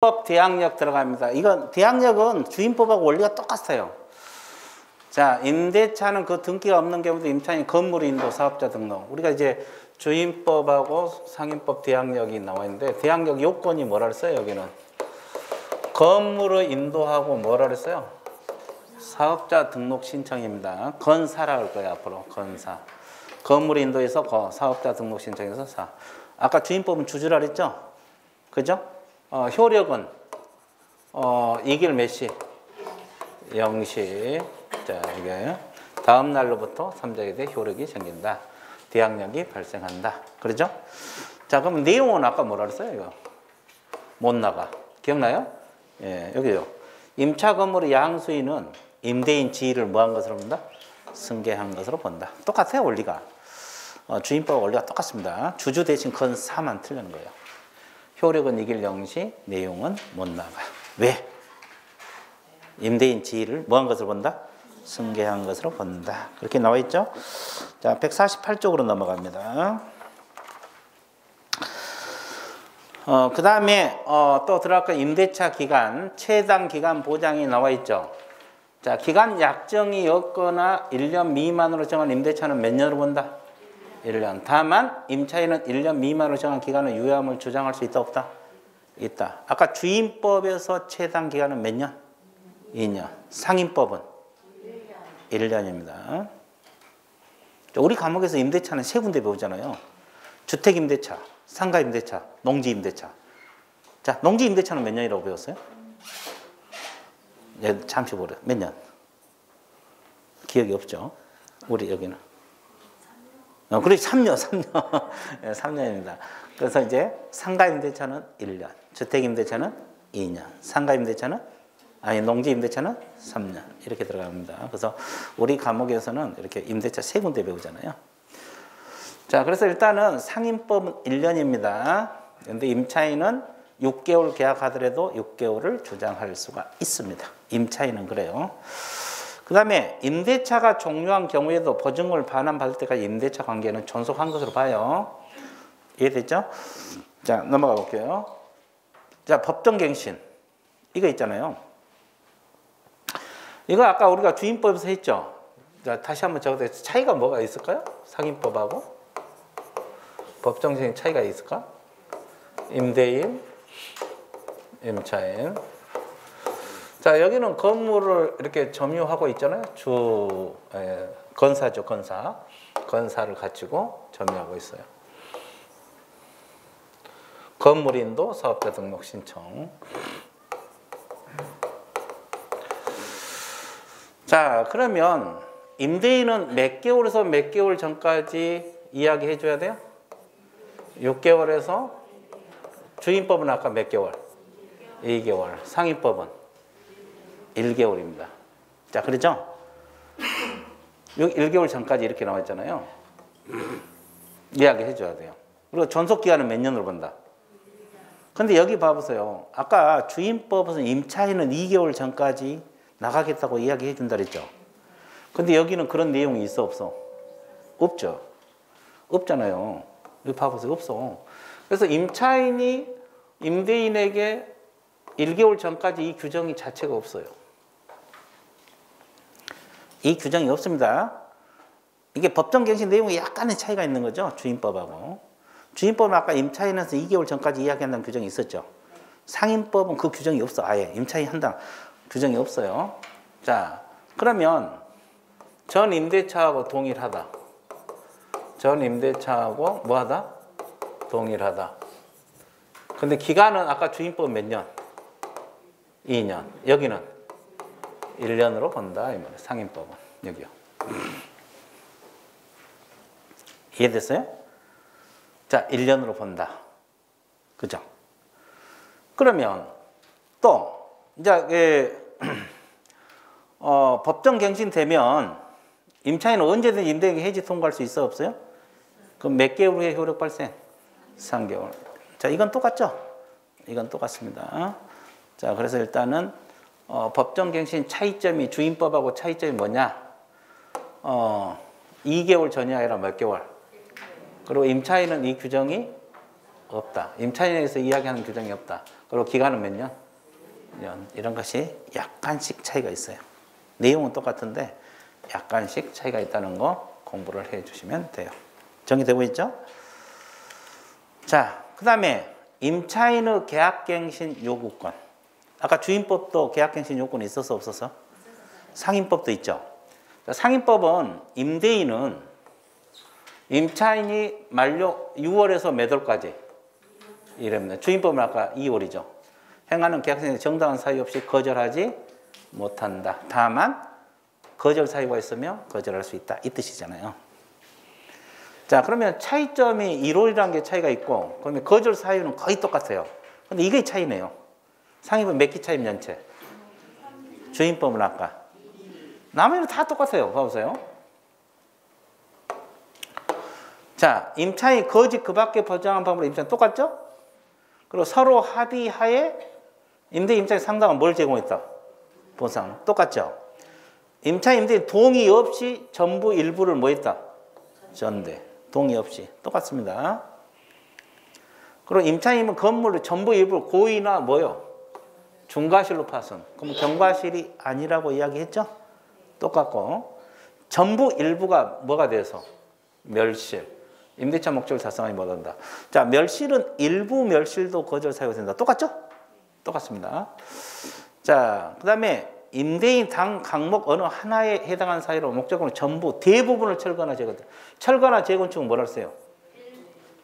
법 대항력 들어갑니다. 이건 대항력은 주임법하고 원리가 똑같아요. 자, 임대차는 그 등기가 없는 경우도 임차인 건물 인도 사업자 등록. 우리가 이제 주임법하고 상임법 대항력이 나와 있는데 대항력 요건이 뭐라 그랬어요? 여기는 건물을 인도하고 뭐라 그랬어요? 사업자 등록 신청입니다. 건사라 할 거예요. 앞으로 건사. 건물 인도에서 사업자 등록 신청에서 사. 아까 주임법은 주주라 그랬죠? 그죠? 효력은 2개월 몇 시? 0시. 자, 이게 다음 날로부터 3자에 대해 효력이 생긴다. 대항력이 발생한다. 그러죠? 자, 그럼 내용은 아까 뭐라 그랬어요? 이거 못 나가. 기억나요? 예, 여기요. 임차 건물의 양수인은 임대인 지위를 뭐한 것으로 본다? 승계한 것으로 본다. 똑같아요, 원리가. 주임법 원리가 똑같습니다. 주주 대신 건사만 틀리는 거예요. 효력은 2길 0시, 내용은 못 나가. 왜? 임대인 지위를 뭐한 것으로 본다? 승계한 것으로 본다. 그렇게 나와 있죠? 자, 148쪽으로 넘어갑니다. 그 다음에 또 들어갈까 임대차 기간, 최단 기간 보장이 나와 있죠. 자, 기간 약정이 없거나 1년 미만으로 정한 임대차는 몇 년으로 본다? 1년. 다만 임차인은 1년 미만으로 정한 기간의 유효함을 주장할 수 있다 없다? 있다. 아까 주임법에서 최단 기간은 몇 년? 2년. 상임법은 1년입니다. 우리 과목에서 임대차는 세 군데 배우잖아요. 주택임대차, 상가임대차, 농지임대차. 자, 농지임대차는 몇 년이라고 배웠어요? 예, 잠시 보래. 몇 년? 기억이 없죠? 우리 여기는. 그래, 3년. 네, 3년입니다. 그래서 이제 상가임대차는 1년, 주택임대차는 2년, 농지임대차는 3년. 이렇게 들어갑니다. 그래서 우리 과목에서는 이렇게 임대차 세 군데 배우잖아요. 자, 그래서 일단은 상임법은 1년입니다. 그런데 임차인은 6개월 계약하더라도 6개월을 주장할 수가 있습니다. 임차인은 그래요. 그 다음에 임대차가 종료한 경우에도 보증금을 반환받을 때까지 임대차 관계는 존속한 것으로 봐요. 이해됐죠? 자, 넘어가 볼게요. 자, 법정갱신. 이거 있잖아요. 이거 아까 우리가 주임법에서 했죠? 자, 다시 한번 적어도 차이가 뭐가 있을까요? 상임법하고? 법정갱신 차이가 있을까? 임대인, 임차인. 자, 여기는 건물을 이렇게 점유하고 있잖아요. 건사죠, 건사. 건사를 갖추고 점유하고 있어요. 건물인도 사업자 등록 신청. 자, 그러면 임대인은 몇 개월에서 몇 개월 전까지 이야기해 줘야 돼요? 6개월에서 주임법은 아까 몇 개월? 2개월. 상임법은 1개월입니다. 자, 그렇죠? 1개월 전까지 이렇게 나와 있잖아요. 이야기해 줘야 돼요. 그리고 존속기간은 몇 년으로 본다? 근데 여기 봐보세요. 아까 주임법에서 임차인은 2개월 전까지 나가겠다고 이야기해 준다 그랬죠? 근데 여기는 그런 내용이 있어 없어? 없죠. 없잖아요. 여기 봐보세요. 없어. 그래서 임차인이 임대인에게 1개월 전까지 이 규정이 자체가 없어요. 이 규정이 없습니다. 이게 법정갱신 내용이 약간의 차이가 있는 거죠. 주임법하고. 주임법은 아까 임차인에서 2개월 전까지 이야기한다는 규정이 있었죠. 상임법은 그 규정이 없어. 아예 임차인 한다 규정이 없어요. 자, 그러면 전 임대차하고 동일하다. 전 임대차하고 뭐하다? 동일하다. 근데 기간은 아까 주임법 몇 년? 2년. 여기는 1년으로 본다. 이 말이에요. 상임법은. 여기요. 이해됐어요? 자, 1년으로 본다. 그죠? 그러면 또 이제 법정갱신 되면 임차인은 언제든지 임대인에게 해지 통고할 수 있어 없어요? 그럼 몇 개월 후에 효력 발생? 3개월. 자, 이건 똑같죠? 이건 똑같습니다. 자, 그래서 일단은 법정갱신 차이점이 주임법하고 차이점이 뭐냐? 2개월 전이 아니라 몇 개월? 그리고 임차인은 이 규정이 없다. 임차인에서 이야기하는 규정이 없다. 그리고 기간은 몇 년? 년. 이런 것이 약간씩 차이가 있어요. 내용은 똑같은데 약간씩 차이가 있다는 거 공부를 해 주시면 돼요. 정리되고 있죠? 자, 그 다음에 임차인의 계약갱신 요구권. 아까 주임법도 계약갱신 요건이 있어서 없어서? 상임법도 있죠. 상임법은 임대인은 임차인이 만료 6월에서 몇 월까지? 이랍니다. 주임법은 아까 2월이죠. 행하는 계약갱신에 정당한 사유 없이 거절하지 못한다. 다만 거절 사유가 있으면 거절할 수 있다. 이 뜻이잖아요. 자, 그러면 차이점이 1월이라는 게 차이가 있고, 그러면 거절 사유는 거의 똑같아요. 근데 이게 차이네요. 상임법 몇 기 차이면 연체? 주임법은 아까. 나머지는 다 똑같아요. 봐보세요. 자, 임차인 거짓 그 밖에 보장한 방법으로 임차인 똑같죠? 그리고 서로 합의하에 임대 임차인 상당한 뭘 제공했다? 보상. 똑같죠? 임차인 임대인 동의 없이 전부 일부를 뭐 했다? 전대. 동의 없이. 똑같습니다. 그리고 임차인은 건물을 전부 일부를 고의나 뭐요? 중과실로 파손. 그럼 경과실이 아니라고 이야기했죠? 똑같고. 전부 일부가 뭐가 돼서? 멸실. 임대차 목적을 달성하지 못한다. 자, 멸실은 일부 멸실도 거절 사유가 된다. 똑같죠? 똑같습니다. 자, 그 다음에 임대인 당 항목 어느 하나에 해당하는 사유로 목적으로 전부 대부분을 철거나 재건축. 철거나 재건축은 뭐라 했어요?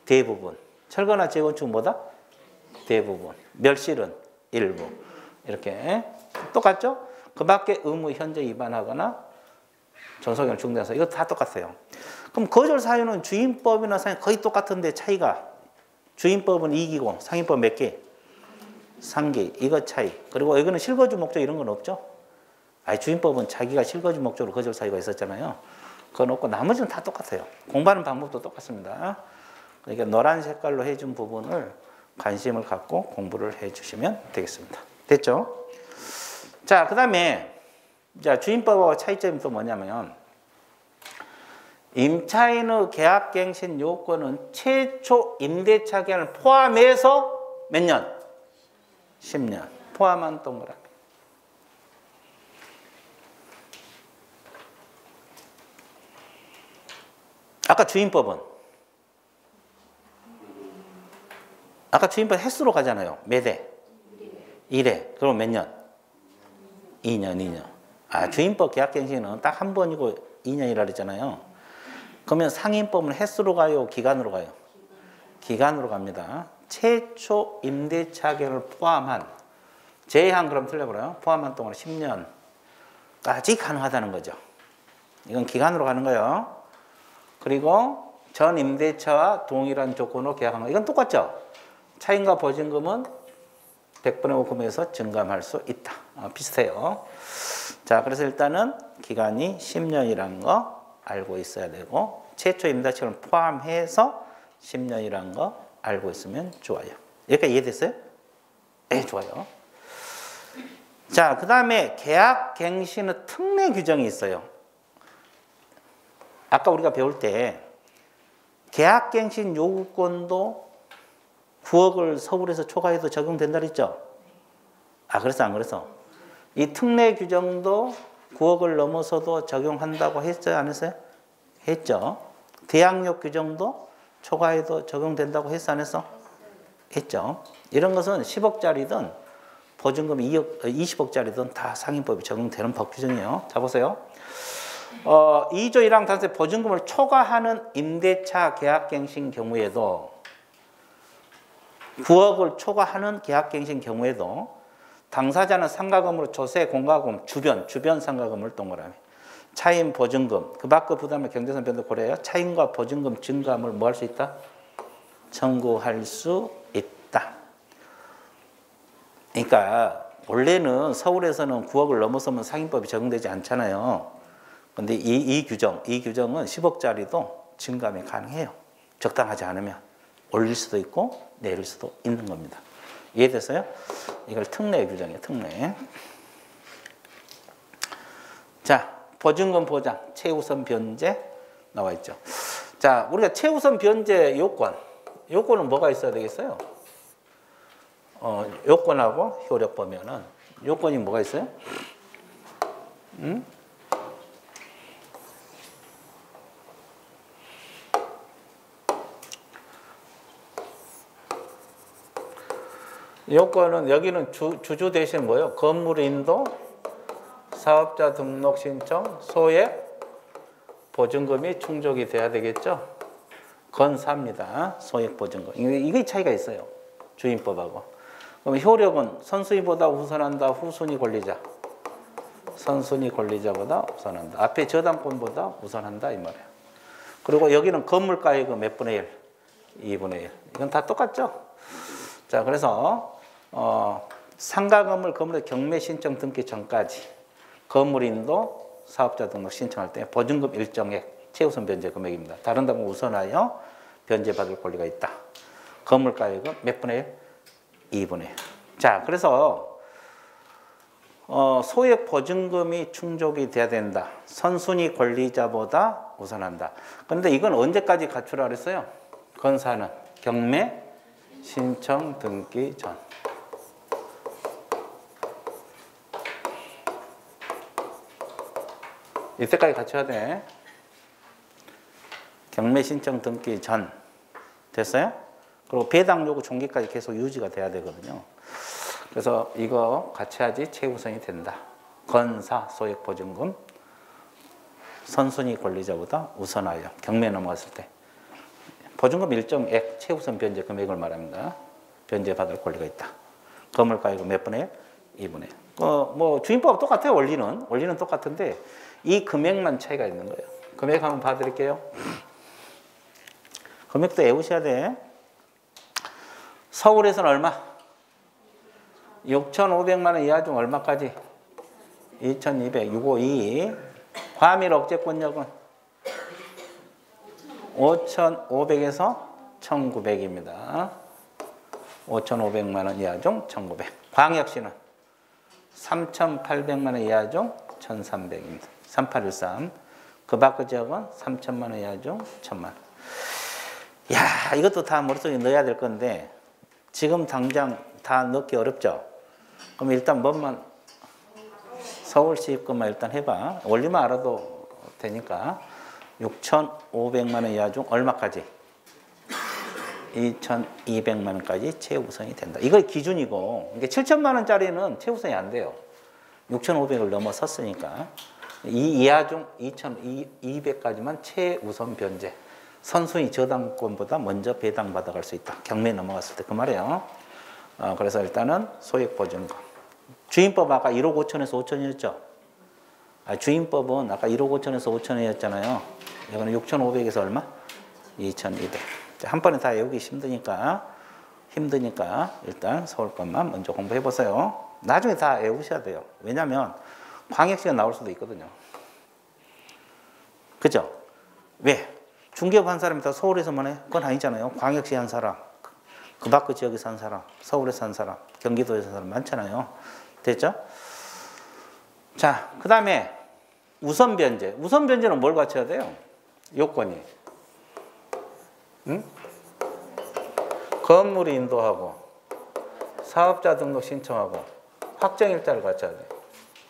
대부분. 철거나 재건축은 뭐다? 대부분. 멸실은 일부. 이렇게 똑같죠? 그 밖에 의무 현재 위반하거나 전속형 중단해서 이거 다 똑같아요. 그럼 거절 사유는 주임법이나 상임 거의 똑같은데 차이가 주임법은 2기고 상임법 몇 개? 3개. 이거 차이. 그리고 이거는 실거주 목적 이런 건 없죠? 아니, 주임법은 자기가 실거주 목적으로 거절 사유가 있었잖아요. 그건 없고 나머지는 다 똑같아요. 공부하는 방법도 똑같습니다. 그러니까 노란 색깔로 해준 부분을 관심을 갖고 공부를 해주시면 되겠습니다. 됐죠? 자, 그 다음에 주임법하고 차이점이 또 뭐냐면 임차인의 계약갱신 요건은 최초 임대차 기간을 포함해서 몇 년? 10년. 포함한 동그라미. 아까 주임법 횟수로 가잖아요. 몇 회? 1회. 그럼 몇 년? 2년. 아, 주임법 계약갱신은 딱 한 번이고 2년이라 그랬잖아요. 그러면 상임법은 횟수로 가요? 기간으로 가요? 기간으로 갑니다. 최초 임대차 기간을 포함한 제한 그럼 틀려버려요. 포함한 동안 10년까지 가능하다는 거죠. 이건 기간으로 가는 거예요. 그리고 전 임대차와 동일한 조건으로 계약한 거. 이건 똑같죠? 차임과 보증금은 100분의 5 금액에서 증감할 수 있다. 비슷해요. 자, 그래서 일단은 기간이 10년이라는 거 알고 있어야 되고 최초 임대차를 포함해서 10년이라는 거 알고 있으면 좋아요. 여기까지 이해됐어요? 네, 좋아요. 자, 그 다음에 계약갱신의 특례 규정이 있어요. 아까 우리가 배울 때 계약갱신 요구권도 9억을 서울에서 초과해도 적용된다 그랬죠? 아, 그래서 안 그래서? 이 특례 규정도 9억을 넘어서도 적용한다고 했어요? 안 했어요? 했죠. 대항력 규정도 초과해도 적용된다고 했어? 안 했어? 했죠. 이런 것은 10억짜리든 보증금 20억짜리든 다 상임법이 적용되는 법 규정이에요. 자, 보세요. 2조 1항 단세 보증금을 초과하는 임대차 계약갱신 경우에도 9억을 초과하는 계약갱신 경우에도 당사자는 상가금으로 조세, 공과금, 주변 상가금을 동그라미 차임 보증금, 그 밖의 부담을 경제성 변동 고려하여 차임과 보증금 증감을 뭐 할 수 있다? 청구할 수 있다. 그러니까 원래는 서울에서는 9억을 넘어서면 상임법이 적용되지 않잖아요. 근데 이 규정은 10억짜리도 증감이 가능해요. 적당하지 않으면 올릴 수도 있고 내릴 수도 있는 겁니다. 이해됐어요? 이걸 특례 규정이에요. 특례. 자, 보증금 보장, 최우선 변제 나와 있죠. 자, 우리가 최우선 변제 요건은 뭐가 있어야 되겠어요? 요건하고 효력 보면은 요건이 뭐가 있어요? 응? 요건은 여기는 주주 대신 뭐예요? 건물 인도, 사업자 등록 신청, 소액 보증금이 충족이 돼야 되겠죠? 건사입니다. 소액 보증금. 이게 차이가 있어요. 주임법하고. 그럼 효력은 선순위보다 우선한다. 후순위 권리자. 선순위 권리자보다 우선한다. 앞에 저당권보다 우선한다 이 말이에요. 그리고 여기는 건물가액 몇 분의 1? 2분의 1. 이건 다 똑같죠? 자, 그래서 상가 건물의 경매 신청 등기 전까지 건물인도 사업자 등록 신청할 때 보증금 일정액 최우선 변제 금액입니다. 다른 다면 우선하여 변제받을 권리가 있다. 건물가액은 몇 분의 1? 2분의 1. 자, 그래서 소액 보증금이 충족이 돼야 된다. 선순위 권리자보다 우선한다. 그런데 이건 언제까지 갖추라 그랬어요? 건사는 경매 신청 등기 전. 이때까지 갖춰야 돼. 경매 신청 등기 전. 됐어요? 그리고 배당 요구 종기까지 계속 유지가 돼야 되거든요. 그래서 이거 갖춰야지 최우선이 된다. 건사 소액 보증금 선순위 권리자보다 우선하여 경매에 넘어갔을 때 보증금 일정액 최우선 변제 금액을 말합니다. 변제받을 권리가 있다. 건물가액은 몇 분의 1? 2분의 1. 뭐 주임법 똑같아요. 원리는 똑같은데 이 금액만 차이가 있는 거예요. 금액 한번 봐드릴게요. 금액도 외우셔야 돼. 서울에서는 얼마? 6,500만 원 이하 중 얼마까지? 2,200, 652. 과밀 억제권역은 5,500에서 1,900입니다. 5,500만 원 이하 중 1,900. 광역시는 3,800만 원 이하 중 1,300입니다. 3813. 그 밖의 지역은 3,000만 원 이하 중 1,000만 원. 야, 이것도 다 머릿속에 넣어야 될 건데 지금 당장 다 넣기 어렵죠? 그럼 일단 뭐만 서울시 것만 일단 해봐. 원리만 알아도 되니까 6,500만 원 이하 중 얼마까지? 2,200만 원까지 최우선이 된다. 이거 기준이고 이게 7천만 원짜리는 최우선이 안 돼요. 6,500을 넘어섰으니까 이 이하 중 2,200까지만 최우선 변제. 선순위 저당권보다 먼저 배당받아갈 수 있다. 경매에 넘어갔을 때 그 말이에요. 그래서 일단은 소액보증금. 주임법 아까 1억 5천에서 5천이었죠? 주임법은 아까 1억 5천에서 5천이었잖아요. 이거는 6,500에서 얼마? 2,200. 한 번에 다 외우기 힘드니까 일단 서울 것만 먼저 공부해 보세요. 나중에 다 외우셔야 돼요. 왜냐하면 광역시가 나올 수도 있거든요. 그죠? 왜? 중개업 한 사람이 다 서울에서만 해? 그건 아니잖아요. 광역시 한 사람, 그 밖의 지역에서 한 사람, 서울에서 한 사람, 경기도에서 한 사람 많잖아요. 됐죠? 자, 그 다음에 우선 변제. 우선 변제는 뭘 갖춰야 돼요? 요건이. 응? 건물 인도하고 사업자 등록 신청하고 확정일자를 갖춰야 돼요.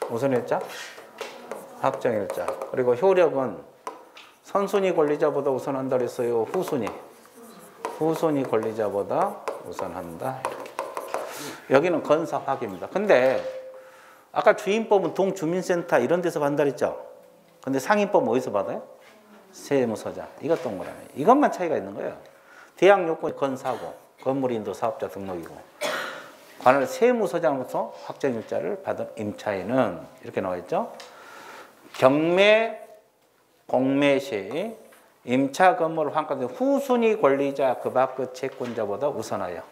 우선 일자, 확정일자. 그리고 효력은 선순위 권리자보다 우선한다 그랬어요. 후순위 권리자보다 우선한다. 여기는 건사확입니다. 근데 아까 주임법은 동주민센터 이런 데서 받는다 그랬죠. 근데 상임법은 어디서 받아요? 세무서장. 이것 동그라미. 이것만 차이가 있는 거예요. 대항 요건이 건사고 건물인도 사업자 등록이고 관할 세무서장으로서 확정일자를 받은 임차인은 이렇게 나와 있죠. 경매 공매 시 임차 건물을 환가된 후순위 권리자 그 밖의 채권자보다 우선하여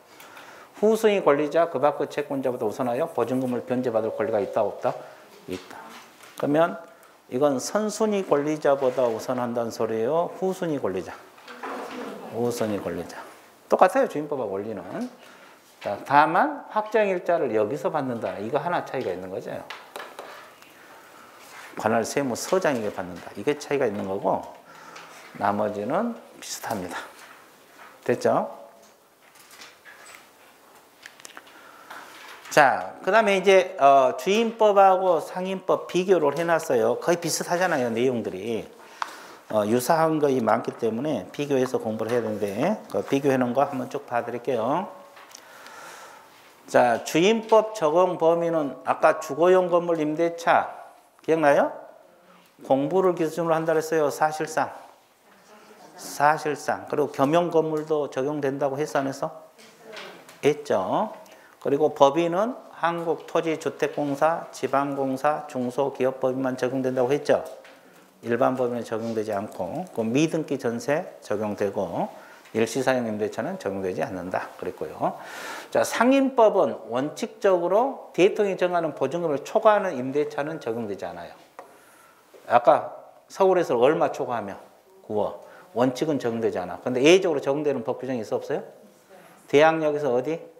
후순위 권리자 그 밖의 채권자보다 우선하여 보증금을 변제받을 권리가 있다 없다? 있다. 그러면 이건 선순위 권리자보다 우선한다는 소리예요. 후순위 권리자. 우선위 권리자. 똑같아요. 주임법과 원리는. 자, 다만 확정일자를 여기서 받는다. 이거 하나 차이가 있는 거죠. 관할 세무서장에게 받는다. 이게 차이가 있는 거고 나머지는 비슷합니다. 됐죠? 자, 그 다음에 이제 주임법하고 상임법 비교를 해놨어요. 거의 비슷하잖아요, 내용들이. 유사한 것이 많기 때문에 비교해서 공부를 해야 되는데 비교해 놓은 거 한번 쭉 봐드릴게요. 자, 주임법 적용 범위는 아까 주거용 건물 임대차 기억나요? 공부를 기준으로 한다 그랬어요. 사실상 그리고 겸용 건물도 적용된다고 했어 안 했어? 했죠. 그리고 법인은 한국토지주택공사, 지방공사, 중소기업법인만 적용된다고 했죠. 일반 법인에 적용되지 않고 그 미등기 전세 적용되고 일시사용 임대차는 적용되지 않는다 그랬고요. 자, 상임법은 원칙적으로 대통령이 정하는 보증금을 초과하는 임대차는 적용되지 않아요. 아까 서울에서 얼마 초과하면 9억. 원칙은 적용되지 않아. 근데 예외적으로 적용되는 법 규정이 있어 없어요? 대항력에서 어디?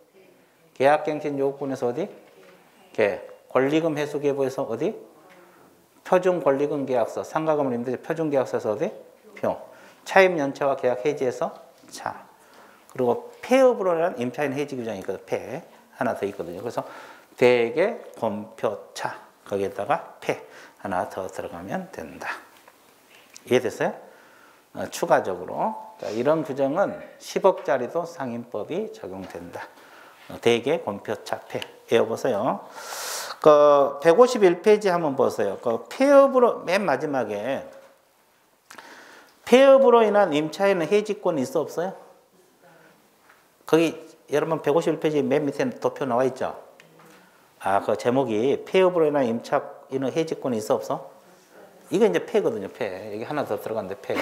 계약갱신 요건에서 어디? 권리금 해소계보에서 어디? 표준권리금 계약서, 상가금을 임대차 표준계약서에서 어디? 표. 차임 연체와 계약 해지에서 차. 그리고 폐업으로 한 임차인 해지 규정이 있거든. 폐. 하나 더 있거든요. 그래서 대개 권표차. 거기에다가 폐. 하나 더 들어가면 된다. 이해됐어요? 추가적으로. 자, 이런 규정은 10억짜리도 상임법이 적용된다. 대개 권표차 폐. 외워보세요. 151페이지 한번 보세요. 폐업으로, 맨 마지막에 폐업으로 인한 임차인은 해지권이 있어 없어요? 거기 여러분 151페이지 맨 밑에 도표 나와 있죠? 그 제목이 폐업으로 인한 임차인은 해지권이 있어 없어? 이게 이제 폐거든요, 폐. 여기 하나 더 들어갔는데 폐.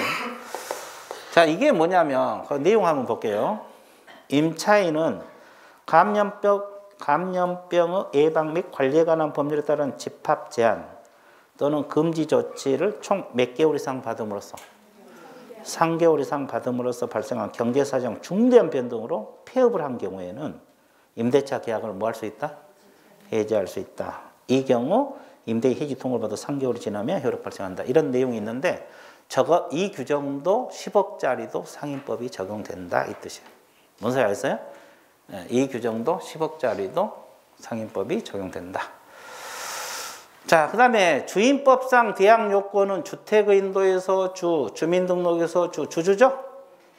자, 이게 뭐냐면 그 내용 한번 볼게요. 임차인은 감염병의 예방 및 관리에 관한 법률에 따른 집합 제한 또는 금지 조치를 총 몇 개월 이상 받음으로써 3개월 이상 받음으로써 발생한 경제사정 중대한 변동으로 폐업을 한 경우에는 임대차 계약을 뭐 할 수 있다? 해지할 수 있다. 이 경우 임대 해지 통보를 받아 3개월이 지나면 효력 발생한다. 이런 내용이 있는데 이 규정도 10억짜리도 상임법이 적용된다 이 뜻이에요. 뭔 소리 알겠어요? 이 규정도 10억짜리도 상임법이 적용된다. 자, 그 다음에 주임법상 대항 요건은 주택의 인도에서 주민등록에서 주주죠?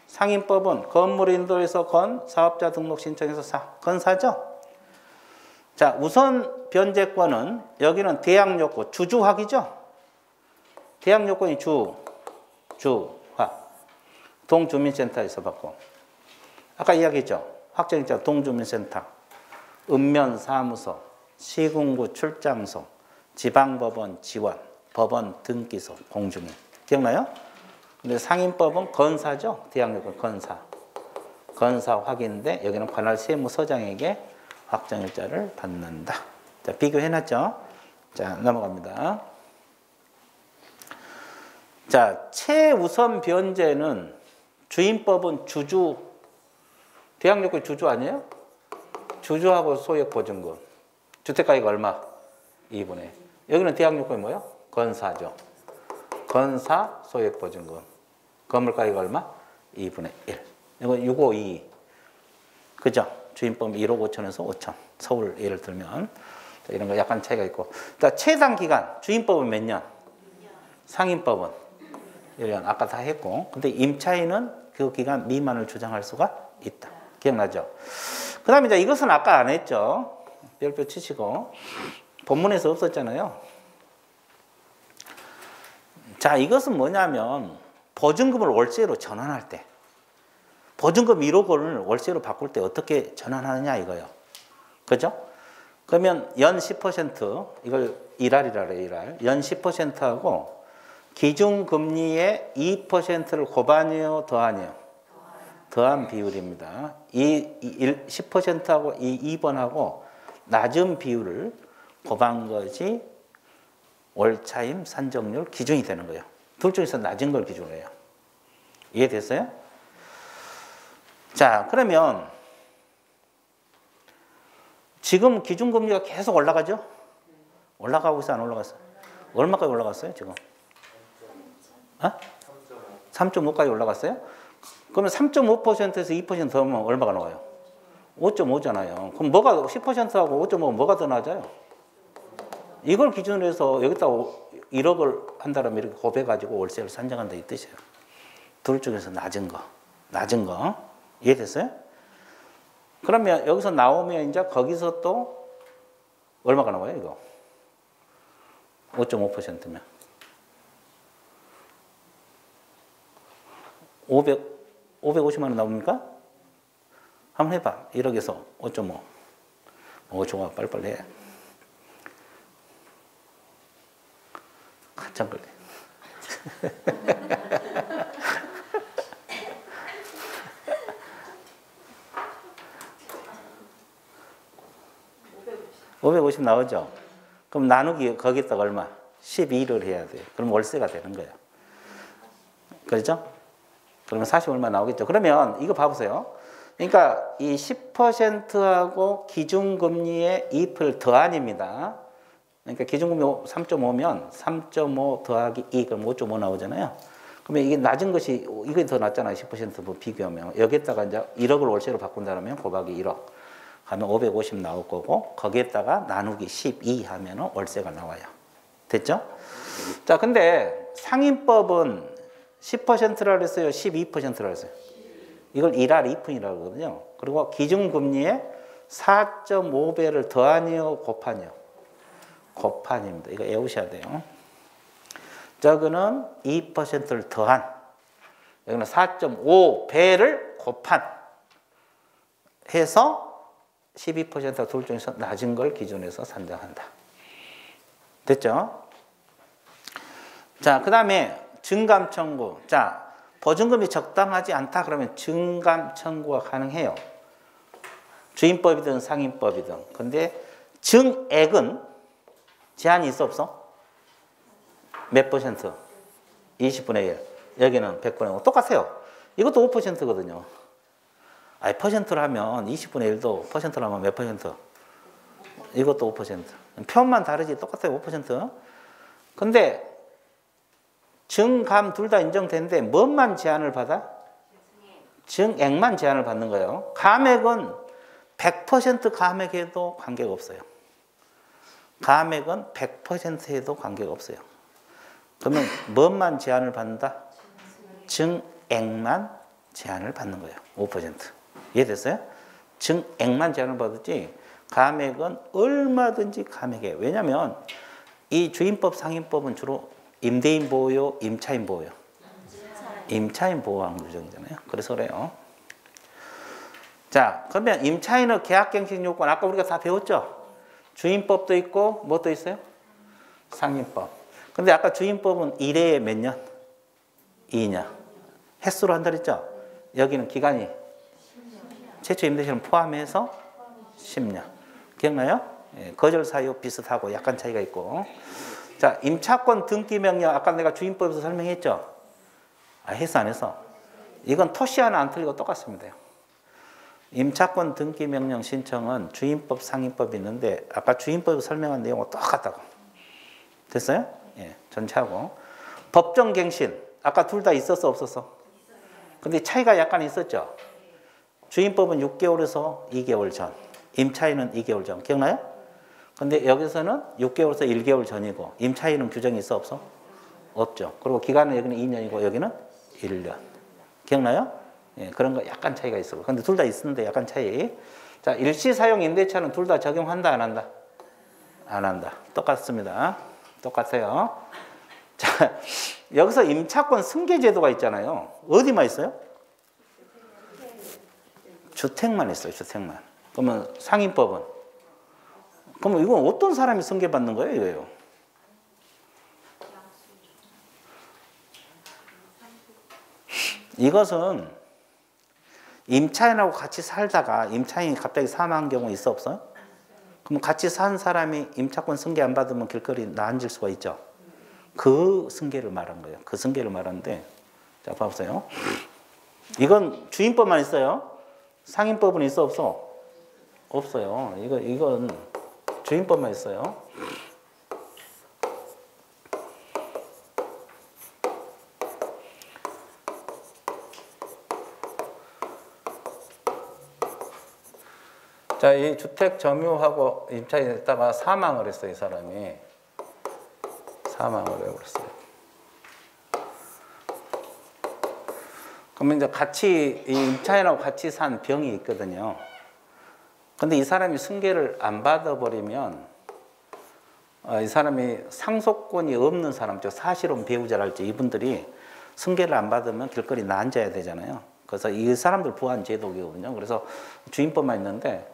상임법은 건물 인도에서 사업자 등록 신청에서 건사죠? 자, 우선 변제권은 여기는 대항 요건, 주주학이죠? 대항 요건이 주학. 동주민센터에서 받고. 아까 이야기했죠? 확정일자 동주민센터, 읍면사무소, 시군구 출장소, 지방법원 지원, 법원 등기소, 공중인. 기억나요? 근데 상임법은 건사죠? 대항력은 건사 확인인데 여기는 관할 세무서장에게 확정일자를 받는다. 자, 비교해놨죠? 자, 넘어갑니다. 자, 최우선 변제는 주임법은 대항력은 주주 아니에요? 주주하고 소액보증금. 주택가액 얼마? 2분의 1. 여기는 대항력이 뭐예요? 건사죠. 건사 소액보증금. 건물가액 얼마? 2분의 1. 이건 652. 그죠? 주임법 1억 5천에서 5천. 서울 예를 들면. 자, 이런 거 약간 차이가 있고. 자, 최단 기간. 주임법은 몇 년? 상임법은 1년. 아까 다 했고. 근데 임차인은 그 기간 미만을 주장할 수가 있다. 기억나죠? 그 다음에 이제 이것은 아까 안 했죠. 별표 치시고. 본문에서 없었잖아요. 자, 이것은 뭐냐면 보증금을 월세로 전환할 때 보증금 1억 원을 월세로 바꿀 때 어떻게 전환하느냐 이거예요. 그죠? 그러면 연 10% 이걸 1할이라 그래요. 1할. 연 10%하고 기준금리의 2%를 곱하니요 더하니요? 더한 비율입니다. 이 10%하고 이 2번하고 낮은 비율을 곱한 것이 월차임 산정률 기준이 되는 거예요. 둘 중에서 낮은 걸 기준으로 해요. 이해됐어요? 자, 그러면 지금 기준금리가 계속 올라가죠? 올라가고 있어, 안 올라갔어요? 얼마까지 올라갔어요, 지금? 3.5까지 올라갔어요? 그러면 3.5%에서 2% 더 하면 얼마가 나와요? 5.5잖아요. 그럼 뭐가 10%하고 5.5가 뭐가 더 낮아요? 이걸 기준으로 해서 여기다 1억을 한다면 이렇게 곱해가지고 월세를 산정한다 이 뜻이에요. 둘 중에서 낮은 거. 이해됐어요? 그러면 여기서 나오면 이제 거기서 또 얼마가 나와요, 이거? 5.5%면. 550만 원 나옵니까? 한번 해봐. 1억에서 5.5. 오, 좋아. 빨리빨리 해. 한참 걸려. 550 나오죠? 그럼 나누기 거기다가 얼마? 12를 해야 돼요. 그럼 월세가 되는 거예요. 그렇죠? 그러면 40 얼마 나오겠죠? 그러면 이거 봐보세요. 그러니까 이 10%하고 기준금리의 2% 더한입니다. 그러니까 기준금리 3.5면 3.5 더하기 2 그럼 5.5 나오잖아요. 그러면 이게 낮은 것이 이게 더 낮잖아요. 10% 비교하면 여기에다가 이제 1억을 월세로 바꾼다면 곱하기 1억 하면 550 나올 거고 거기에다가 나누기 12 하면 월세가 나와요. 됐죠? 자, 근데 상인법은 10%라 그랬어요? 12%라 그랬어요? 이걸 1할 2푼이라고 하거든요. 그리고 기준금리에 4.5배를 더하니요, 곱하니요? 곱하니입니다. 이거 외우셔야 돼요. 저거는 2%를 더한, 여기는 4.5배를 곱한 해서 12%가 둘 중에서 낮은 걸 기준해서 산정한다. 됐죠? 자, 그 다음에 증감 청구. 자, 보증금이 적당하지 않다 그러면 증감 청구가 가능해요. 주임법이든 상임법이든. 근데 증액은 제한이 있어 없어? 몇 %? 20분의 1. 여기는 100분의 5. 똑같아요. 이것도 5%거든요. 아니, 퍼센트로 하면 20분의 1도 퍼센트로 하면 몇 %? 이것도 5%. 표현만 다르지 똑같아요. 5%. 근데 증감 둘 다 인정되는데 뭔만 제한을 받아? 증액만 제한을 받는 거예요. 감액은 100% 감액해도 관계가 없어요. 감액은 100% 해도 관계가 없어요. 그러면 뭔만 제한을 받는다? 증액만 제한을 받는 거예요. 5%. 이해됐어요? 증액만 제한을 받았지 감액은 얼마든지 감액해요. 왜냐하면 이 주임법, 상임법은 주로 임대인 보호요, 임차인 보호요? 임차인 보호하는 규정이잖아요. 그래서 그래요. 자, 그러면 임차인의 계약갱신 요건 아까 우리가 다 배웠죠? 주임법도 있고 뭐 또 있어요? 상임법. 근데 아까 주임법은 1회에 몇 년? 2년. 횟수로 한다 그랬죠? 여기는 기간이 최초 임대시는 포함해서 10년. 기억나요? 예, 거절 사유 비슷하고 약간 차이가 있고. 자, 임차권 등기 명령 아까 내가 주임법에서 설명했죠? 아, 했어 안 했어? 이건 토시 하나 안 틀리고 똑같습니다. 임차권 등기 명령 신청은 주임법, 상임법이 있는데 아까 주임법에서 설명한 내용과 똑같다고. 됐어요? 예, 전체하고. 법정갱신 아까 둘 다 있었어 없었어? 근데 차이가 약간 있었죠? 주임법은 6개월에서 2개월 전, 임차인은 2개월 전. 기억나요? 근데 여기서는 6개월에서 1개월 전이고 임차인은 규정이 있어 없어? 없죠. 그리고 기간은 여기는 2년이고 여기는 1년. 기억나요? 예, 그런 거 약간 차이가 있어. 근데 둘 다 있는데 약간 차이. 자, 일시사용 임대차는 둘 다 적용한다 안 한다? 안 한다. 똑같습니다. 똑같아요. 자, 여기서 임차권 승계제도가 있잖아요. 어디만 있어요? 주택만 있어요. 주택만. 그러면 상임법은? 그러면 이건 어떤 사람이 승계받는 거예요? 이거예요. 이것은 임차인하고 같이 살다가 임차인이 갑자기 사망한 경우 있어 없어요? 그럼 같이 산 사람이 임차권 승계 안 받으면 길거리 나앉을 수가 있죠. 그 승계를 말한 거예요. 그 승계를 말하는데 자 봐보세요. 이건 주임법만 있어요. 상임법은 있어 없어? 없어요. 이건 주임법만 있어요. 자, 이 주택 점유하고 임차인이 있다가 사망을 했어요, 이 사람이. 사망을 해버렸어요. 그러면 이제 같이, 이 임차인하고 같이 산 병이 있거든요. 근데 이 사람이 승계를 안 받아버리면, 이 사람이 상속권이 없는 사람, 즉 사실혼 배우자랄지 이분들이 승계를 안 받으면 길거리 나앉아야 되잖아요. 그래서 이 사람들 부한 제도거든요. 그래서 주인법만 있는데,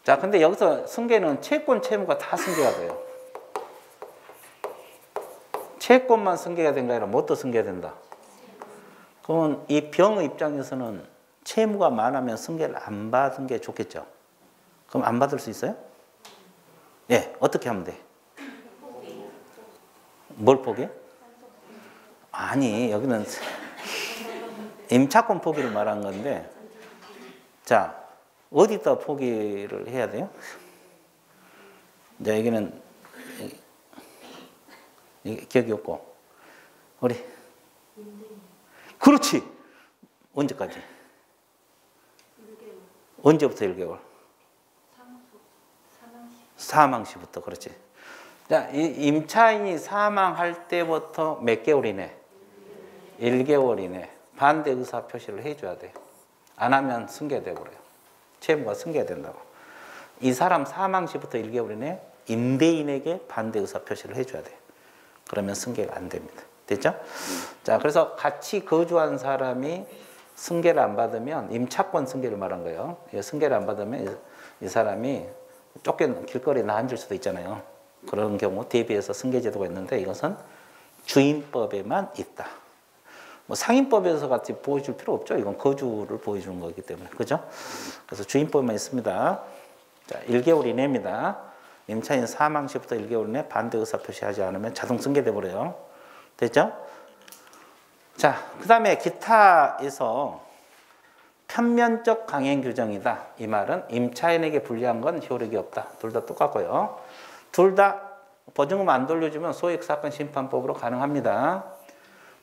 자, 근데 여기서 승계는 채권, 채무가 다 승계가 돼요. 채권만 승계가 된 게 아니라 뭣도 승계가 된다. 그러면 이 병의 입장에서는 채무가 많으면 승계를 안 받은 게 좋겠죠. 그럼 안 받을 수 있어요? 예, 어떻게 하면 돼? 뭘 포기? 아니, 여기는 임차권 포기를 말한 건데, 자, 어디다 포기를 해야 돼요? 이제 여기는 기억이 없고, 우리 그렇지. 언제까지? 1개월. 언제부터 1개월? 사망 시부터. 그렇지. 자, 이 임차인이 사망할 때부터 몇 개월 이내? 1개월 이내 반대 의사 표시를 해줘야 돼요. 안 하면 승계돼 버려요. 채무가 승계된다고. 이 사람 사망 시부터 1개월 이내 임대인에게 반대 의사 표시를 해줘야 돼요. 그러면 승계가 안 됩니다. 됐죠? 자, 그래서 같이 거주한 사람이 승계를 안 받으면, 임차권 승계를 말한 거예요. 승계를 안 받으면 이 사람이 길거리에 나앉을 수도 있잖아요. 그런 경우 대비해서 승계제도가 있는데, 이것은 주인법에만 있다. 뭐 상인법에서 같이 보여줄 필요 없죠. 이건 거주를 보여주는 거기 때문에. 그죠? 그래서 주인법에만 있습니다. 자, 1개월 이내입니다. 임차인 사망 시부터 1개월 이내 반대 의사 표시하지 않으면 자동 승계돼 버려요. 됐죠? 자, 그 다음에 기타에서 편면적 강행 규정이다. 이 말은 임차인에게 불리한 건 효력이 없다. 둘 다 똑같고요. 둘 다 보증금 안 돌려주면 소액사건 심판법으로 가능합니다.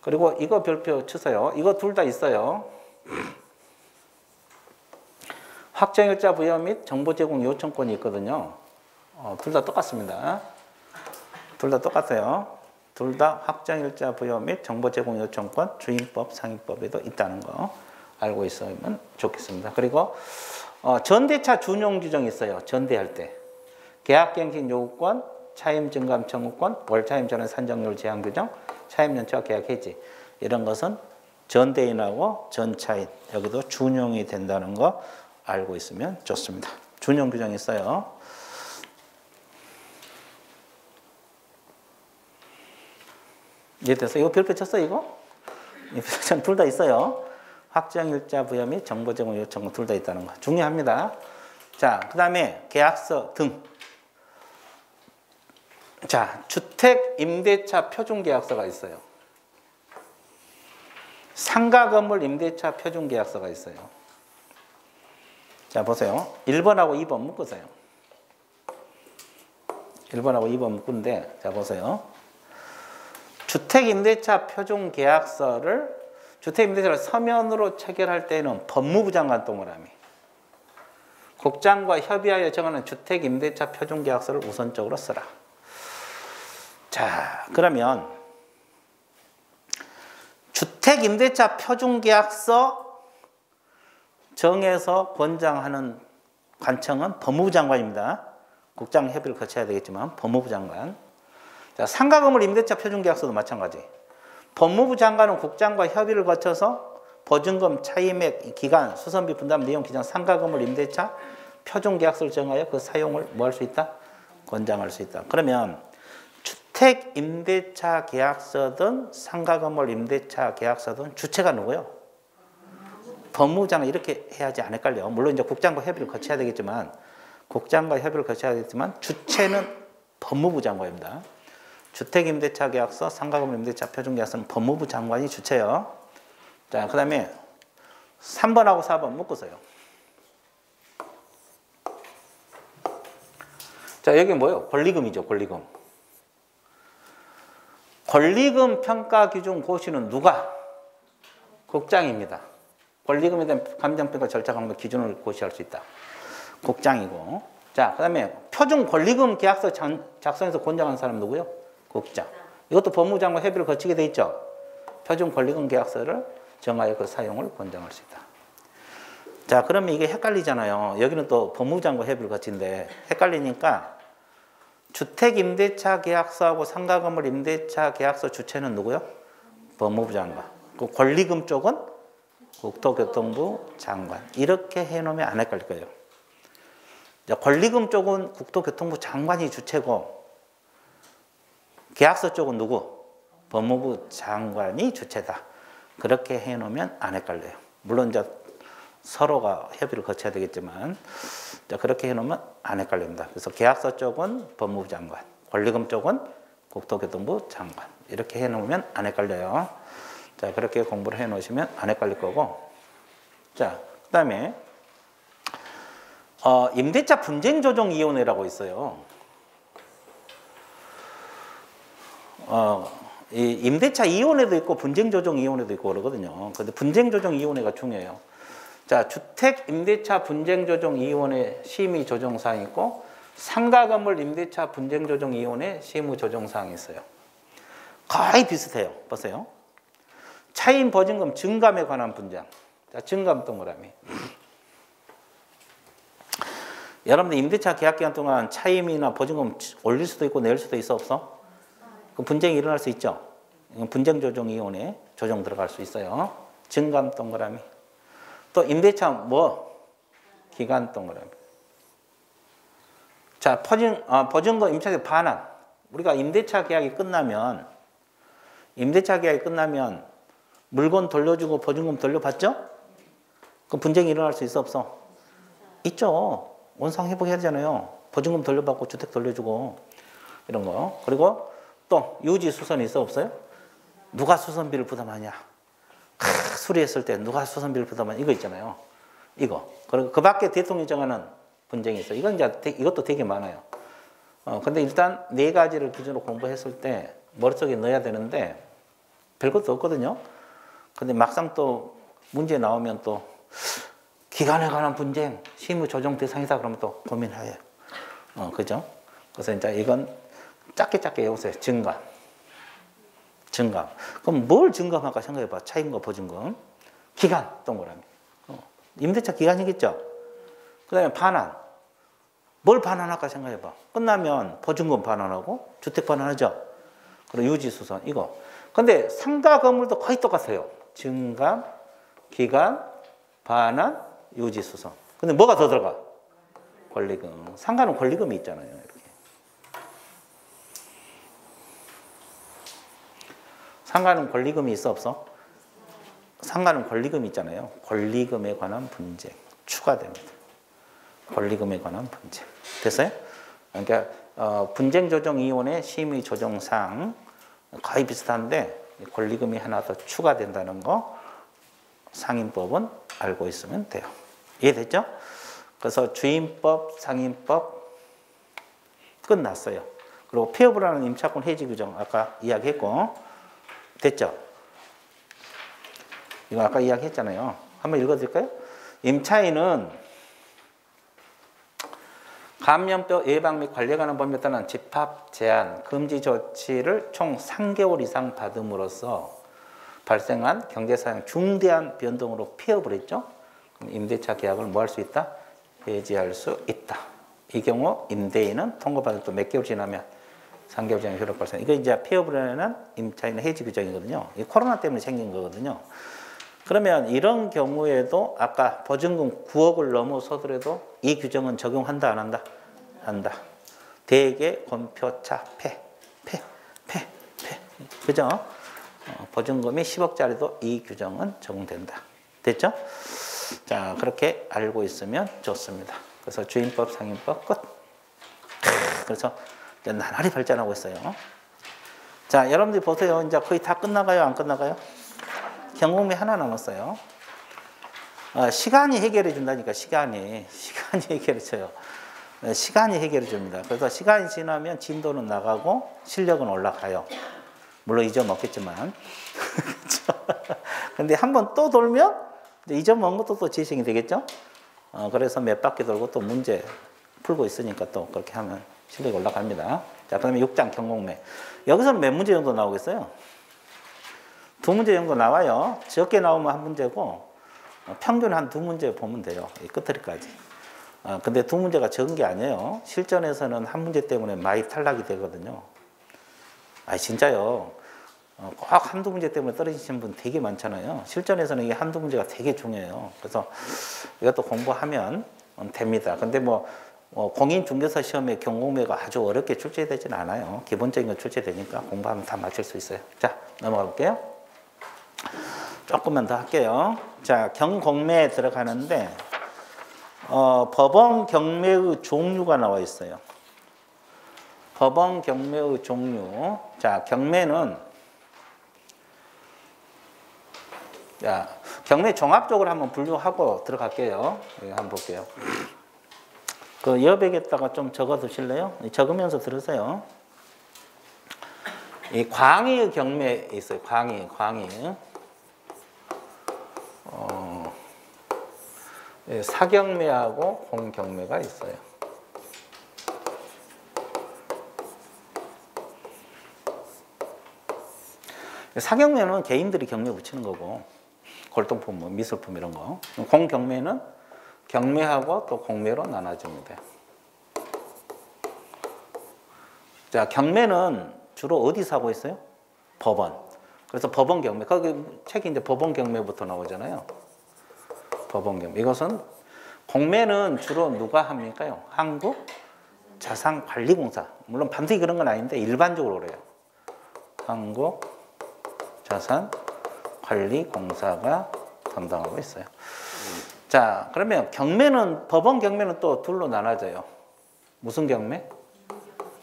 그리고 이거 별표 치세요. 이거 둘 다 있어요. 확정일자 부여 및 정보 제공 요청권이 있거든요. 둘 다 똑같습니다. 둘 다 똑같아요. 둘 다 확정일자 부여 및 정보 제공 요청권, 주인법, 상인법에도 있다는 거 알고 있으면 좋겠습니다. 그리고 전대차 준용 규정이 있어요. 전대할 때. 계약갱신 요구권, 차임 증감 청구권, 월차임 전환 산정률 제한 규정, 차임 연체와 계약 해지. 이런 것은 전대인하고 전차인, 여기도 준용이 된다는 거 알고 있으면 좋습니다. 준용 규정이 있어요. 이해돼서 이거 별표 쳤어 이거? 둘 다 있어요. 확정일자 부여 및 정보 제공 요청 둘 다 있다는 거 중요합니다. 자, 그 다음에 계약서 등. 자, 주택 임대차 표준 계약서가 있어요. 상가 건물 임대차 표준 계약서가 있어요. 자, 보세요. 1번하고 2번 묶으세요. 1번하고 2번 묶은데, 자, 보세요. 주택임대차 표준계약서를 주택임대차를 서면으로 체결할 때는 법무부 장관 동그라미, 국장과 협의하여 정하는 주택임대차 표준계약서를 우선적으로 쓰라. 자, 그러면 주택임대차 표준계약서 정해서 권장하는 관청은 법무부 장관입니다. 국장 협의를 거쳐야 되겠지만 법무부 장관. 자, 상가 건물 임대차 표준계약서도 마찬가지. 법무부 장관은 국장과 협의를 거쳐서 보증금, 차임액, 기간, 수선비 분담 내용 기장 상가 건물 임대차 표준계약서를 정하여 그 사용을 뭐 할 수 있다? 권장할 수 있다. 그러면 주택 임대차 계약서든 상가 건물 임대차 계약서든 주체가 누구요? 법무부 장관 이렇게 해야지 안 헷갈려. 물론 이제 국장과 협의를 거쳐야 되겠지만, 주체는 법무부 장관입니다. 주택임대차 계약서, 상가건물 임대차 표준계약서는 법무부 장관이 주체요. 자, 그 다음에 3번하고 4번 묶으세요. 자, 여기 뭐예요? 권리금이죠, 권리금. 권리금 평가 기준 고시는 누가? 국장입니다. 권리금에 대한 감정평가 절차 방법 기준을 고시할 수 있다. 국장이고. 자, 그 다음에 표준 권리금 계약서 작성해서 권장한 사람 누구요? 국장. 이것도 법무장관 협의를 거치게 돼 있죠. 표준 권리금 계약서를 정하여 그 사용을 권장할 수 있다. 자, 그러면 이게 헷갈리잖아요. 여기는 또 법무장관 협의를 거친데 헷갈리니까 주택임대차 계약서하고 상가건물 임대차 계약서 주체는 누구요? 법무부 장관. 그 권리금 쪽은 국토교통부 장관. 이렇게 해놓으면 안 헷갈릴 거예요. 권리금 쪽은 국토교통부 장관이 주체고 계약서 쪽은 누구? 법무부 장관이 주체다. 그렇게 해놓으면 안 헷갈려요. 물론 이제 서로가 협의를 거쳐야 되겠지만 그렇게 해놓으면 안 헷갈립니다. 그래서 계약서 쪽은 법무부 장관, 권리금 쪽은 국토교통부 장관. 이렇게 해놓으면 안 헷갈려요. 자, 그렇게 공부를 해놓으시면 안 헷갈릴 거고. 자, 그 다음에 임대차 분쟁조정위원회라고 있어요. 이 임대차 위원회도 있고 분쟁조정위원회도 있고 그러거든요. 근데 분쟁조정위원회가 중요해요. 자, 주택 임대차 분쟁조정위원회 심의 조정사항이 있고 상가건물 임대차 분쟁조정위원회 심의 조정사항이 있어요. 거의 비슷해요. 보세요. 차임 보증금 증감에 관한 분쟁. 자, 증감 동그라미. 여러분들 임대차 계약 기간 동안 차임이나 보증금 올릴 수도 있고 내릴 수도 있어 없어? 그 분쟁이 일어날 수 있죠. 분쟁조정위원회 조정 들어갈 수 있어요. 증감 동그라미. 또 임대차 뭐? 기간 동그라미. 자, 보증금 임차계 반환. 우리가 임대차 계약이 끝나면 물건 돌려주고 보증금 돌려받죠? 그 분쟁이 일어날 수 있어 없어? 있죠. 원상 회복해야 되잖아요. 보증금 돌려받고 주택 돌려주고 이런 거. 그리고 또 유지 수선이 있어 없어요? 누가 수선비를 부담하냐? 수리했을 때 누가 수선비를 부담하냐? 이거 있잖아요. 이거. 그리고 그 밖에 대통령이 정하는 분쟁이 있어요. 이것도 되게 많아요. 근데 일단 네 가지를 기준으로 공부했을 때 머릿속에 넣어야 되는데 별것도 없거든요. 근데 막상 또 문제 나오면 또 기간에 관한 분쟁, 심의 조정 대상이다 그러면 또 고민해요. 그죠? 그래서 이제 이건 짧게 외우세요. 증감. 그럼 뭘 증감할까 생각해봐. 차임과 보증금. 기간, 동그라미. 임대차 기간이겠죠? 그 다음에 반환. 뭘 반환할까 생각해봐. 끝나면 보증금 반환하고 주택 반환하죠? 그리고 유지수선, 이거. 근데 상가 건물도 거의 똑같아요. 증감, 기간, 반환, 유지수선. 근데 뭐가 더 들어가? 권리금. 상가는 권리금이 있잖아요. 이렇게. 상가는 권리금이 있어 없어? 상가는 권리금이 있잖아요. 권리금에 관한 분쟁 추가됩니다. 권리금에 관한 분쟁. 됐어요? 그러니까 분쟁조정위원회 심의조정상 거의 비슷한데 권리금이 하나 더 추가된다는 거 상임법은 알고 있으면 돼요. 이해됐죠? 그래서 주임법, 상임법 끝났어요. 그리고 폐업을 하는 임차권 해지 규정 아까 이야기했고 됐죠? 이거 아까 이야기했잖아요. 한번 읽어드릴까요? 임차인은 감염병 예방 및 관리에 관한 법률에 따른 집합 제한, 금지 조치를 총 3개월 이상 받음으로써 발생한 경제사용 중대한 변동으로 폐업을 했죠. 그럼 임대차 계약을 뭐 할 수 있다? 해지할 수 있다. 이 경우 임대인은 통고받을 또 몇 개월 지나면 3개월 지나면 효력 발생. 이거 이제 폐업을 하는 임차인의 해지 규정이거든요. 이 코로나 때문에 생긴 거거든요. 그러면 이런 경우에도 아까 보증금 9억을 넘어서더라도 이 규정은 적용한다 안 한다? 한다. 대개 권표차 폐. 그죠? 보증금이 10억짜리도 이 규정은 적용된다. 됐죠? 자, 그렇게 알고 있으면 좋습니다. 그래서 주임법, 상임법 끝. 그래서 이제 나날이 발전하고 있어요. 자, 여러분들이 보세요. 이제 거의 다 끝나가요? 안 끝나가요? 경험이 하나 남았어요. 시간이 해결해 준다니까. 시간이 해결해 줘요. 시간이 해결해 줍니다. 그래서 시간이 지나면 진도는 나가고 실력은 올라가요. 물론 잊어먹겠지만. 근데 한번 또 돌면 잊어먹은 것도 또 재생이 되겠죠? 그래서 몇 바퀴 돌고 또 문제 풀고 있으니까 또 그렇게 하면 실력이 올라갑니다. 자, 그다음에 6장 경공매. 여기서는 몇 문제 정도 나오겠어요? 2문제 정도 나와요. 적게 나오면 1문제고 평균 한 2문제 보면 돼요. 이 끝처리까지. 근데 2문제가 적은 게 아니에요. 실전에서는 1문제 때문에 많이 탈락이 되거든요. 진짜요. 꼭 한두 문제 때문에 떨어지시는 분 되게 많잖아요. 실전에서는 이게 한두 문제가 되게 중요해요. 그래서 이것도 공부하면 됩니다. 근데 공인중개사 시험에 경공매가 아주 어렵게 출제되지는 않아요. 기본적인 거 출제되니까 공부하면 다 맞출 수 있어요. 자, 넘어가 볼게요. 조금만 더 할게요. 자, 경공매에 들어가는데 법원 경매의 종류가 나와 있어요. 법원 경매의 종류. 자, 경매는 경매 종합적으로 한번 분류하고 들어갈게요. 한번 볼게요. 그 여백에다가 좀 적어 두실래요? 적으면서 들으세요. 이 광의 경매 있어요. 광의. 사경매하고 공경매가 있어요. 사경매는 개인들이 경매 붙이는 거고, 골동품, 미술품 이런 거. 공경매는 경매하고 또 공매로 나눠집니다. 자, 경매는 주로 어디서 하고 있어요? 법원. 그래서 법원 경매. 거기 책이 이제 법원 경매부터 나오잖아요. 법원 경매. 이것은 공매는 주로 누가 합니까요? 한국자산관리공사. 물론 반드시 그런 건 아닌데 일반적으로 그래요. 한국자산관리공사가 담당하고 있어요. 자, 그러면 경매는, 법원 경매는 또 둘로 나눠져요. 무슨 경매?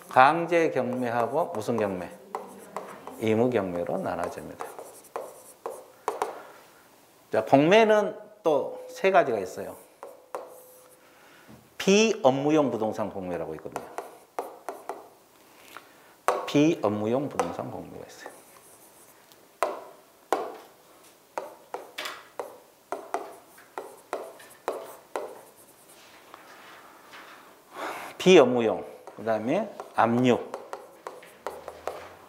강제 경매하고 무슨 경매? 의무 경매로 나눠집니다. 자, 공매는 또 3가지가 있어요. 비업무용 부동산 공매라고 있거든요. 비업무용 부동산 공매가 있어요. 비업무용, 그 다음에 압류,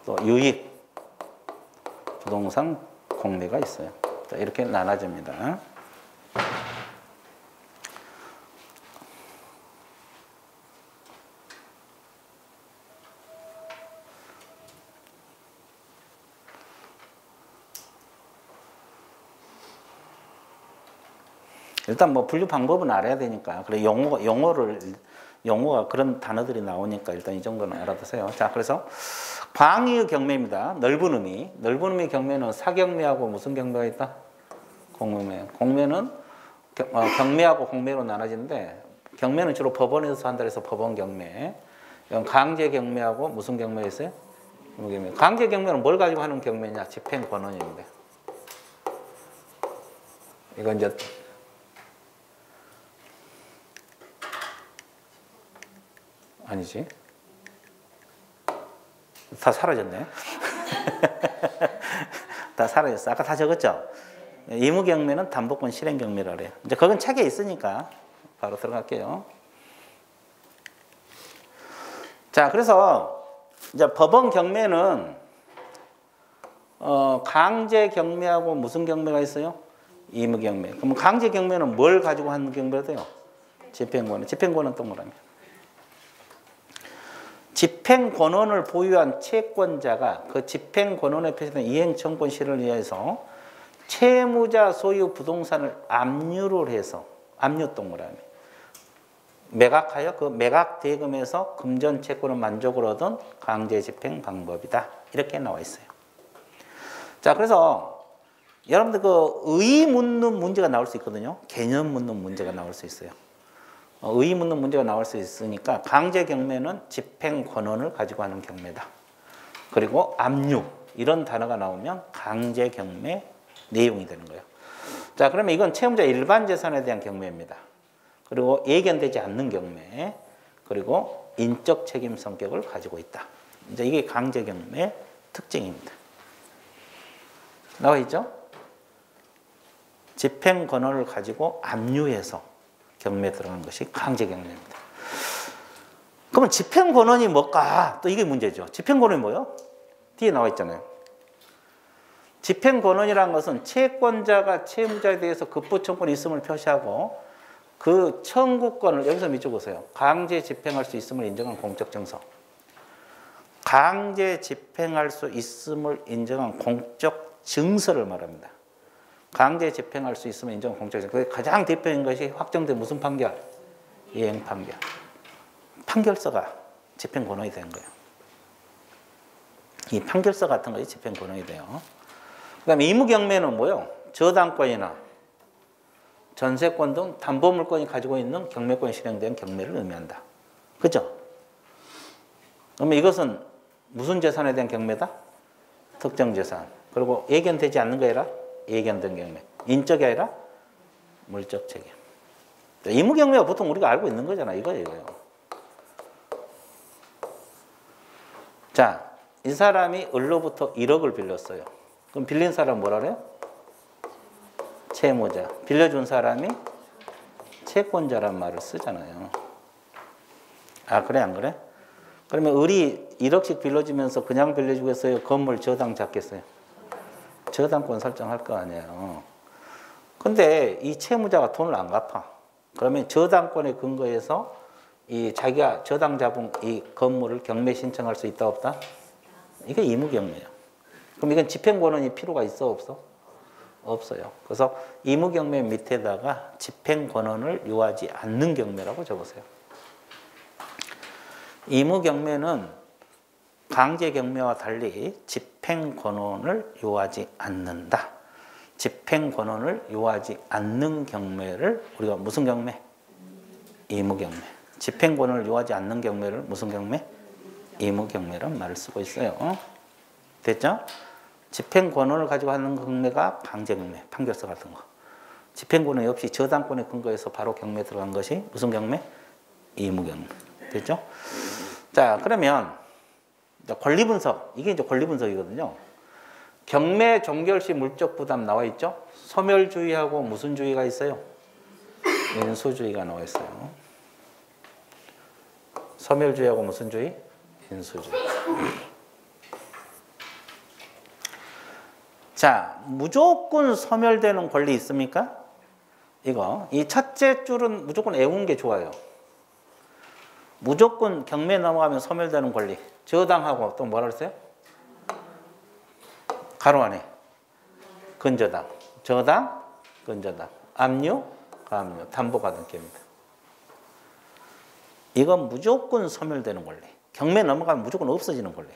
또 유입 부동산 공매가 있어요. 자, 이렇게 나눠집니다. 일단 분류 방법은 알아야 되니까. 그래, 용어가 그런 단어들이 나오니까 일단 이 정도는 알아두세요. 자, 그래서 광의의 경매입니다. 넓은 의미. 넓은 의미 경매는 사경매하고 무슨 경매가 있다? 공매. 공매는 경매하고 공매로 나눠지는데, 경매는 주로 법원에서 한다 해서 법원 경매. 강제 경매하고 무슨 경매가 있어요? 강제 경매는 뭘 가지고 하는 경매냐? 집행권원입니다. 이건 이제 아니지. 다 사라졌네. 다 사라졌어. 아까 다 적었죠? 의무경매는 담보권 실행경매라 그래요. 이제 그건 책에 있으니까 바로 들어갈게요. 자, 그래서 이제 법원 경매는 강제 경매하고 무슨 경매가 있어요? 의무경매. 그럼 강제 경매는 뭘 가지고 하는 경매가 돼요? 집행권은. 집행권은 또 뭐라며? 집행권원을 보유한 채권자가 그 집행권원에 표시된 이행청권 실현을 위해서 채무자 소유 부동산을 압류를 해서, 압류동물하며 매각하여 그 매각 대금에서 금전 채권을 만족을 얻은 강제 집행 방법이다. 이렇게 나와 있어요. 자, 그래서 여러분들 그 의 묻는 문제가 나올 수 있거든요. 개념 묻는 문제가 나올 수 있어요. 의 묻는 문제가 나올 수 있으니까 강제 경매는 집행 권한을 가지고 하는 경매다. 그리고 압류 이런 단어가 나오면 강제 경매 내용이 되는 거예요. 자, 그러면 이건 채무자 일반 재산에 대한 경매입니다. 그리고 예견되지 않는 경매, 그리고 인적 책임 성격을 가지고 있다. 이제 이게 강제 경매 특징입니다. 나와 있죠? 집행 권한을 가지고 압류해서 경매 들어간 것이 강제 경매입니다. 그러면 집행권원이 뭘까? 또 이게 문제죠. 집행권원이 뭐예요? 뒤에 나와 있잖아요. 집행권원이라는 것은 채권자가 채무자에 대해서 급부청권이 있음을 표시하고 그 청구권을 여기서 밑줄 보세요. 강제 집행할 수 있음을 인정한 공적 증서. 강제 집행할 수 있음을 인정한 공적 증서를 말합니다. 강제 집행할 수 있음을 인정한 공적 증서. 그 가장 대표인 것이 확정된 무슨 판결? 이행 판결. 판결서가 집행권원이 된 거예요. 이 판결서 같은 것이 집행권원이 돼요. 그 다음에 의무경매는 뭐예요? 저당권이나 전세권 등 담보물권이 가지고 있는 경매권이 실행된 경매를 의미한다. 그죠? 그러면 이것은 무슨 재산에 대한 경매다? 특정 재산. 그리고 예견되지 않는 거라 예견된 경매. 인적이 아니라 물적 책임. 의무경매가 보통 우리가 알고 있는 거잖아. 이거예요. 자, 이 사람이 을로부터 1억을 빌렸어요. 그럼 빌린 사람 뭐라 그래요? 채무자. 빌려준 사람이 채권자란 말을 쓰잖아요. 아, 그래 안 그래? 그러면 을이 1억씩 빌려주면서 그냥 빌려주겠어요? 건물 저당 잡겠어요? 저당권 설정할 거 아니에요. 근데 이 채무자가 돈을 안 갚아. 그러면 저당권에 근거해서 이 자기가 저당 잡은 이 건물을 경매 신청할 수 있다 없다? 이게 의무경매예요. 그럼 이건 집행권원이 필요가 있어 없어? 없어요. 그래서 의무경매 밑에다가 집행권원을 요하지 않는 경매라고 적으세요. 의무경매는 강제경매와 달리 집행권원을 요하지 않는다. 집행권원을 요하지 않는 경매를 우리가 무슨 경매? 의무경매. 집행권원을 요하지 않는 경매를 무슨 경매? 의무경매란 말을 쓰고 있어요. 됐죠? 집행권원을 가지고 하는 경매가 강제경매, 판결서 같은 거. 집행권원이 없이 저당권에 근거해서 바로 경매 들어간 것이 무슨 경매? 의무경매. 됐죠? 자, 그러면 권리분석. 이게 이제 권리분석이거든요. 경매 종결 시 물적 부담 나와 있죠? 소멸주의하고 무슨 주의가 있어요? 인수주의가 나와 있어요. 소멸주의하고 무슨 주의? 인수주의. 자, 무조건 소멸되는 권리 있습니까? 이거. 이 첫째 줄은 무조건 외우는 게 좋아요. 무조건 경매 넘어가면 소멸되는 권리. 저당하고 또 뭐라 그랬어요? 가로 안에. 근저당. 저당, 근저당. 압류, 가압류. 담보가 등기입니다. 이건 무조건 소멸되는 권리. 경매 넘어가면 무조건 없어지는 권리.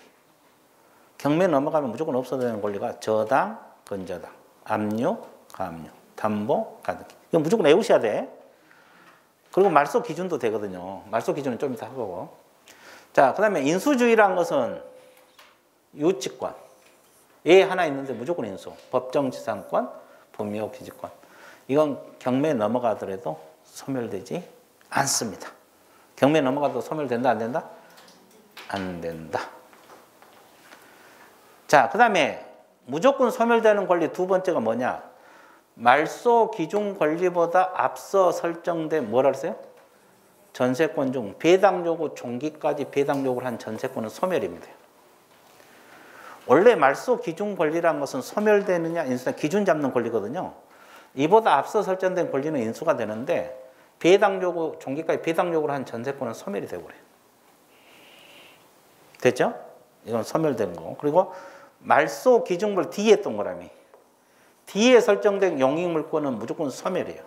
경매 넘어가면 무조건 없어지는 권리가 저당, 근저당, 압류, 가압류, 담보, 가등기. 이건 무조건 외우셔야 돼. 그리고 말소 기준도 되거든요. 말소 기준은 좀 이따 하고. 자, 그 다음에 인수주의라는 것은 유치권. 얘 하나 있는데 무조건 인수. 법정지상권, 분묘기지권. 이건 경매 넘어가더라도 소멸되지 않습니다. 경매 넘어가도 소멸된다, 안 된다? 안 된다. 자, 그 다음에 무조건 소멸되는 권리 두 번째가 뭐냐? 말소 기준 권리보다 앞서 설정된 뭐라 그랬어요? 전세권 중 배당 요구 종기까지 배당 요구를 한 전세권은 소멸입니다. 원래 말소 기준 권리라는 것은 소멸되느냐 인수냐 기준 잡는 권리거든요. 이보다 앞서 설정된 권리는 인수가 되는데 배당 요구 종기까지 배당 요구를 한 전세권은 소멸이 되고요. 됐죠? 이건 소멸되는 거고. 그리고 말소 기준권 뒤에 동그라미. 뒤에 설정된 용익물권은 무조건 소멸이에요.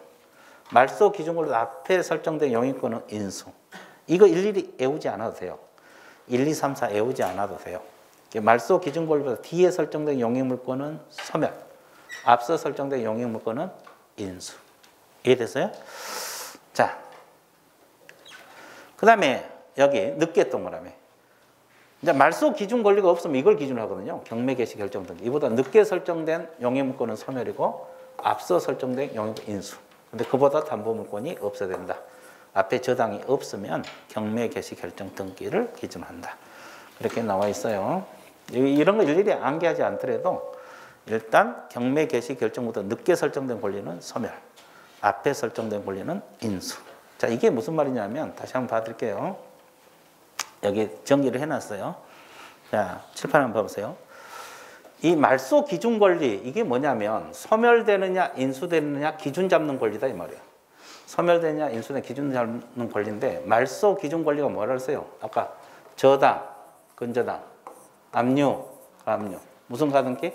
말소 기준권 앞에 설정된 용익권은 인수. 이거 일일이 외우지 않아도 돼요. 1, 2, 3, 4 외우지 않아도 돼요. 말소 기준권보다 뒤에 설정된 용익물권은 소멸. 앞서 설정된 용익물권은 인수. 이해됐어요? 자, 그 다음에 여기 늦게 동그라미. 이제 말소 기준 권리가 없으면 이걸 기준으로 하거든요. 경매 개시 결정 등기. 이보다 늦게 설정된 용익물권은 소멸이고 앞서 설정된 용익물권 인수. 근데 그보다 담보물권이 없어야 된다. 앞에 저당이 없으면 경매 개시 결정 등기를 기준한다. 이렇게 나와 있어요. 이런 거 일일이 암기하지 않더라도 일단 경매 개시 결정보다 늦게 설정된 권리는 소멸. 앞에 설정된 권리는 인수. 자, 이게 무슨 말이냐면 다시 한번 봐드릴게요. 여기 정리를 해놨어요. 자, 칠판 한번 봐보세요. 이 말소 기준 권리, 이게 뭐냐면 소멸되느냐 인수되느냐 기준 잡는 권리다 이 말이에요. 소멸되느냐 인수되느냐 기준 잡는 권리인데, 말소 기준 권리가 뭐라 그랬어요? 아까 저당, 근저당, 압류, 가압류. 무슨 가등기?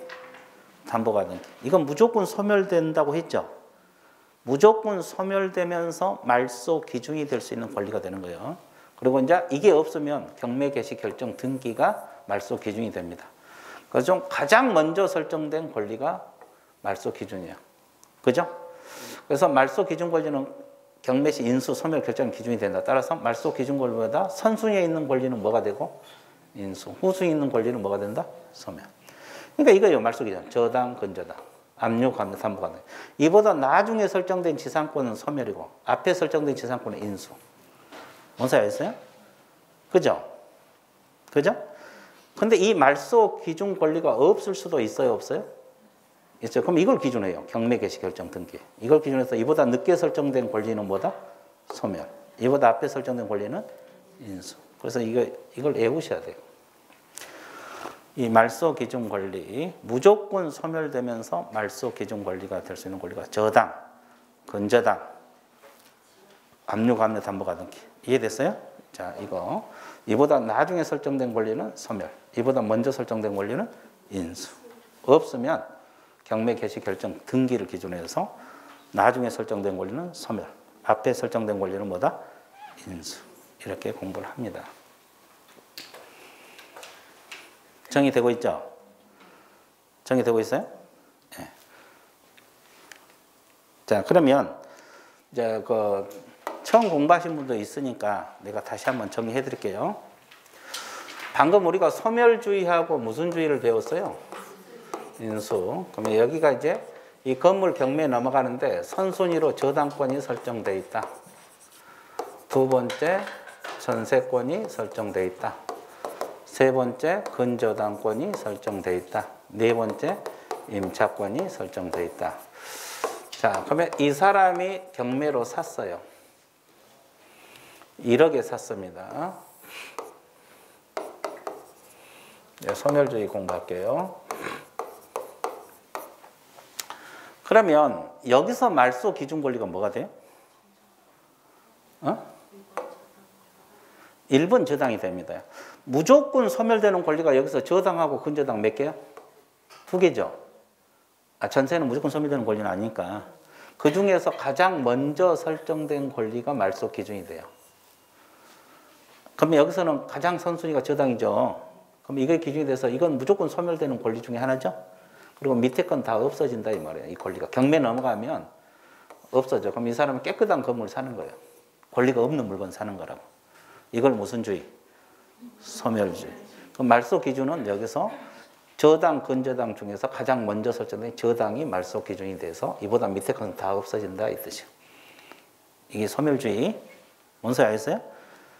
담보 가등기. 이건 무조건 소멸된다고 했죠. 무조건 소멸되면서 말소 기준이 될 수 있는 권리가 되는 거예요. 그리고 이제 이게 없으면 경매 개시 결정 등기가 말소 기준이 됩니다. 그래서 가장 먼저 설정된 권리가 말소 기준이에요. 그죠? 그래서 말소 기준 권리는 경매 시 인수, 소멸 결정 기준이 된다. 따라서 말소 기준 권리보다 선순위에 있는 권리는 뭐가 되고? 인수. 후순위에 있는 권리는 뭐가 된다? 소멸. 그러니까 이거예요. 말소 기준. 저당, 근저당. 압류, 감류, 담보 가능. 이보다 나중에 설정된 지상권은 소멸이고 앞에 설정된 지상권은 인수. 뭔 소리 알겠어요? 그죠? 그죠? 근데 이 말소 기준 권리가 없을 수도 있어요, 없어요? 있죠. 그럼 이걸 기준해요. 경매 개시 결정 등기. 이걸 기준해서 이보다 늦게 설정된 권리는 뭐다? 소멸. 이보다 앞에 설정된 권리는 인수. 그래서 이걸 외우셔야 돼요. 이 말소 기준 권리, 무조건 소멸되면서 말소 기준 권리가 될 수 있는 권리가 저당, 근저당, 압류, 감류, 담보 가등기. 이해됐어요? 자, 이보다 나중에 설정된 권리는 소멸. 이보다 먼저 설정된 권리는 인수. 없으면 경매 개시 결정 등기를 기준해서 나중에 설정된 권리는 소멸. 앞에 설정된 권리는 뭐다? 인수. 이렇게 공부를 합니다. 정의되고 있죠? 정의되고 있어요? 네. 자, 그러면 이제 처음 공부하신 분도 있으니까 내가 다시 한번 정리해 드릴게요. 방금 우리가 소멸주의하고 무슨 주의를 배웠어요? 인수. 그러면 여기가 이제 이 건물 경매에 넘어가는데 선순위로 저당권이 설정되어 있다. 두 번째, 전세권이 설정되어 있다. 세 번째, 근저당권이 설정되어 있다. 네 번째, 임차권이 설정되어 있다. 자, 그러면 이 사람이 경매로 샀어요. 1억에 샀습니다. 네, 소멸주의 공부할게요. 그러면 여기서 말소 기준 권리가 뭐가 돼요? 1번 저당이 됩니다. 무조건 소멸되는 권리가 여기서 저당하고 근저당 몇 개요? 2개죠. 전세는 무조건 소멸되는 권리는 아니니까. 그 중에서 가장 먼저 설정된 권리가 말소 기준이 돼요. 그러면 여기서는 가장 선순위가 저당이죠. 그럼 이게 기준이 돼서 이건 무조건 소멸되는 권리 중에 하나죠. 그리고 밑에 건 다 없어진다 이 말이에요. 이 권리가 경매 넘어가면 없어져. 그럼 이 사람은 깨끗한 건물 사는 거예요. 권리가 없는 물건 사는 거라고. 이걸 무슨 주의? 소멸주의. 그럼 말소 기준은 여기서 저당, 근저당 중에서 가장 먼저 설정된 저당이 말소 기준이 돼서 이보다 밑에 건 다 없어진다 이 뜻이에요. 이게 소멸주의. 뭔 소리 알겠어요?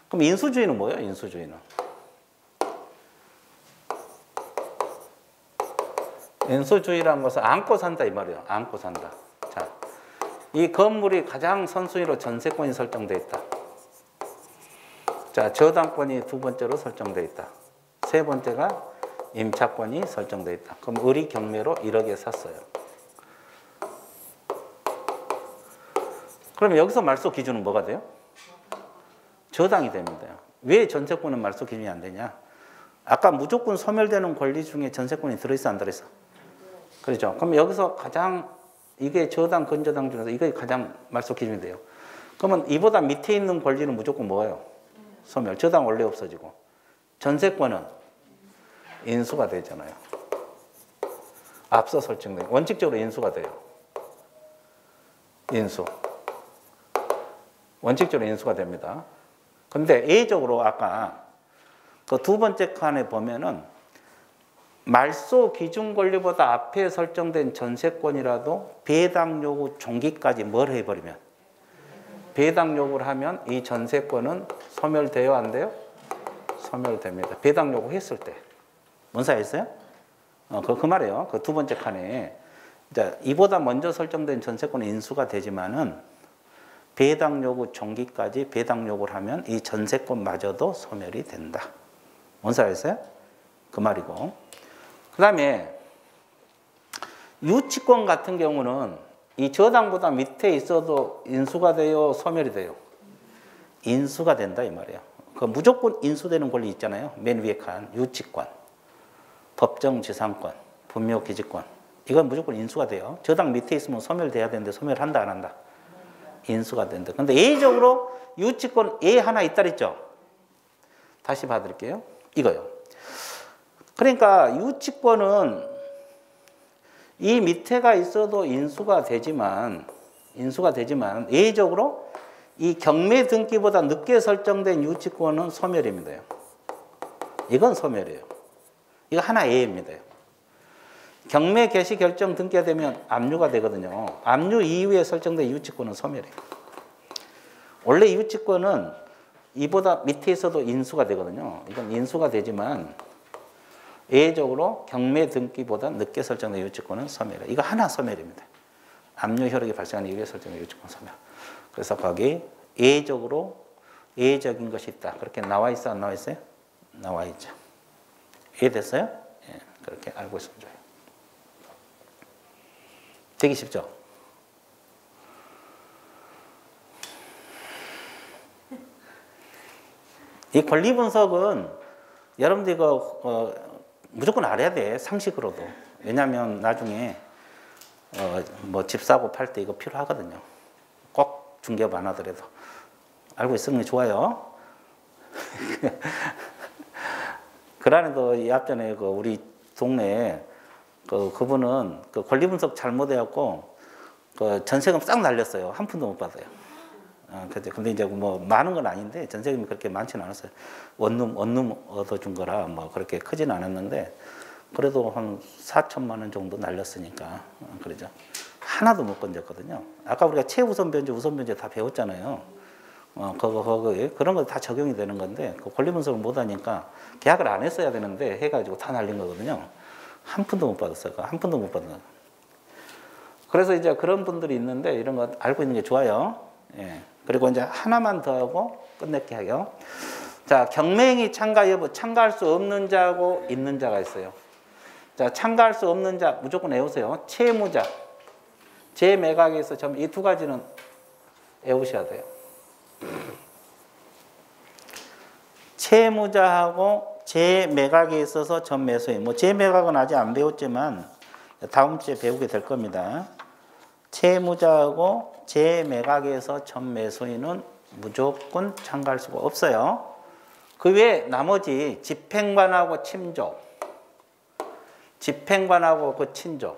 그럼 인수주의는 뭐예요? 인수주의는 인수주의라는 것은 안고 산다 이 말이에요. 안고 산다. 자, 이 건물이 가장 선순위로 전세권이 설정되어 있다. 자, 저당권이 두 번째로 설정되어 있다. 세 번째가 임차권이 설정되어 있다. 그럼 우리 경매로 1억에 샀어요. 그럼 여기서 말소 기준은 뭐가 돼요? 저당이 됩니다. 왜 전세권은 말소 기준이 안 되냐? 아까 무조건 소멸되는 권리 중에 전세권이 들어있어 안 들어있어? 그렇죠. 그럼 여기서 가장 이게 저당, 근저당 중에서 이게 가장 말소 기준이 돼요. 그러면 이보다 밑에 있는 권리는 무조건 뭐예요? 소멸. 저당 원래 없어지고. 전세권은 인수가 되잖아요. 앞서 설정된 원칙적으로 인수가 돼요. 인수. 원칙적으로 인수가 됩니다. 근데 A적으로 아까 그 두 번째 칸에 보면은 말소 기준 권리보다 앞에 설정된 전세권이라도 배당 요구 종기까지 뭘 해버리면 배당 요구를 하면 이 전세권은 소멸돼요 안 돼요? 소멸됩니다. 배당 요구 했을 때. 뭔 사이 있어요? 그 말이에요. 그 두 번째 칸에 자, 이보다 먼저 설정된 전세권은 인수가 되지만은 배당 요구 종기까지 배당 요구를 하면 이 전세권마저도 소멸이 된다. 뭔 소리 알겠어요? 그 말이고. 그 다음에 유치권 같은 경우는 이 저당보다 밑에 있어도 인수가 돼요, 소멸이 돼요? 인수가 된다 이 말이에요. 그 무조건 인수되는 권리 있잖아요. 맨 위에 칸 유치권, 법정지상권, 분묘기지권. 이건 무조건 인수가 돼요. 저당 밑에 있으면 소멸돼야 되는데 소멸한다 안 한다? 인수가 된다. 근데 예외적으로 유치권 예 하나 있다 그랬죠? 다시 봐드릴게요. 이거요. 그러니까 유치권은 이 밑에가 있어도 인수가 되지만 예외적으로 이 경매 등기보다 늦게 설정된 유치권은 소멸입니다. 이건 소멸이에요. 이거 하나 예입니다. 경매 개시 결정 등기가 되면 압류가 되거든요. 압류 이후에 설정된 유치권은 소멸이에요. 원래 유치권은 이보다 밑에 있어도 인수가 되거든요. 이건 인수가 되지만 예외적으로 경매 등기보다 늦게 설정된 유치권은 소멸이에요. 이거 하나 소멸입니다. 압류 효력이 발생한 이후에 설정된 유치권 소멸. 그래서 거기 예외적인 것이 있다. 그렇게 나와 있어 안 나와 있어요? 나와 있죠. 이해됐어요? 예, 그렇게 알고 있으면 좋아요. 되기 쉽죠? 이 권리 분석은 여러분들 이거 무조건 알아야 돼. 상식으로도. 왜냐하면 나중에 뭐 집 사고 팔 때 이거 필요하거든요. 꼭 중개업 안 하더라도 알고 있으면 게 좋아요. 그러는도 이 앞전에 그 우리 동네에 그분은 그 권리 분석 잘못해갖고 그 전세금 싹 날렸어요. 한 푼도 못 받아요. 근데 이제 뭐 많은 건 아닌데 전세금이 그렇게 많지는 않았어요. 원룸 얻어준 거라 뭐 그렇게 크지는 않았는데 그래도 한 4천만 원 정도 날렸으니까 그러죠. 하나도 못 건졌거든요. 아까 우리가 최우선 변제, 우선 변제 다 배웠잖아요. 그런 거 다 적용이 되는 건데 그 권리 분석을 못 하니까 계약을 안 했어야 되는데 해가지고 다 날린 거거든요. 한 푼도 못 받았어요. 한 푼도 못 받았어요. 그래서 이제 그런 분들이 있는데 이런 거 알고 있는 게 좋아요. 예. 그리고 이제 하나만 더 하고 끝낼게 하요. 자, 경매행위 참가 여부, 참가할 수 없는 자하고 있는 자가 있어요. 자, 참가할 수 없는 자 무조건 외우세요. 채무자, 재매각에서 이 두 가지는 외우셔야 돼요. 채무자하고 재매각에 있어서 전매수인. 뭐 재매각은 아직 안 배웠지만 다음 주에 배우게 될 겁니다. 채무자하고 재매각에서 전매수인은 무조건 참가할 수가 없어요. 그 외에 나머지 집행관하고 침조, 집행관하고 그 친조,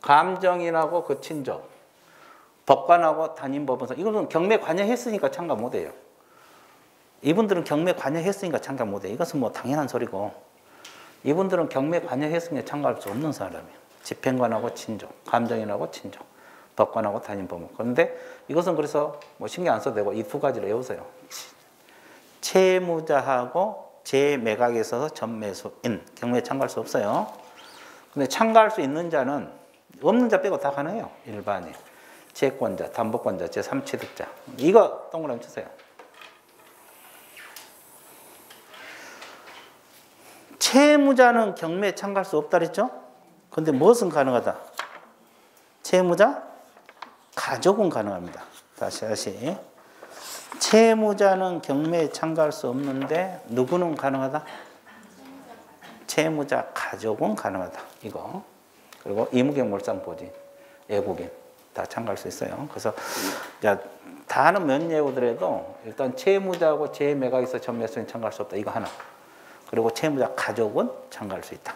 감정인하고 그 친조, 법관하고 담임법원서 이거는 경매 관여했으니까 참가 못해요. 이분들은 경매 관여했으니까 참가 못해요. 이것은 뭐 당연한 소리고 이분들은 경매 관여했으니까 참가할 수 없는 사람이에요. 집행관하고 친조, 감정인하고 친조, 법관하고 담임법원. 그런데 이것은 그래서 뭐 신경 안 써도 되고 이 두 가지를 외우세요. 채무자하고 재매각에 있어서 전매수인 경매에 참가할 수 없어요. 근데 참가할 수 있는 자는 없는 자 빼고 다 가능해요. 일반인, 채권자, 담보권자, 제3취득자. 이거 동그라미 치세요. 채무자는 경매에 참가할 수 없다 그랬죠? 근데 무엇은 가능하다? 채무자? 가족은 가능합니다. 다시. 채무자는 경매에 참가할 수 없는데 누구는 가능하다? 채무자 가족은 가능하다. 이거. 그리고 이무경몰상보진, 애국인 다 참가할 수 있어요. 그래서 다는 몇 예우더라도 일단 채무자하고 재매각에서 전매수인 참가할 수 없다. 이거 하나. 그리고 채무자 가족은 참가할 수 있다.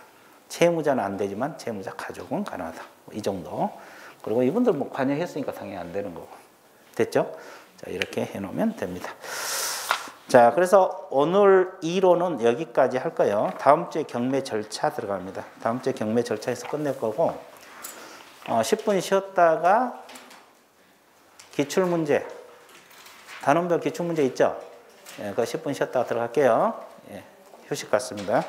채무자는 안 되지만 채무자 가족은 가능하다. 이 정도. 그리고 이분들 뭐 관여했으니까 당연히 안 되는 거고. 됐죠? 자, 이렇게 해놓으면 됩니다. 자, 그래서 오늘 이론은 여기까지 할 거예요. 다음 주에 경매 절차 들어갑니다. 다음 주에 경매 절차에서 끝낼 거고 10분 쉬었다가 기출문제, 단원별 기출문제 있죠? 예, 그 10분 쉬었다가 들어갈게요. 예, 휴식 같습니다.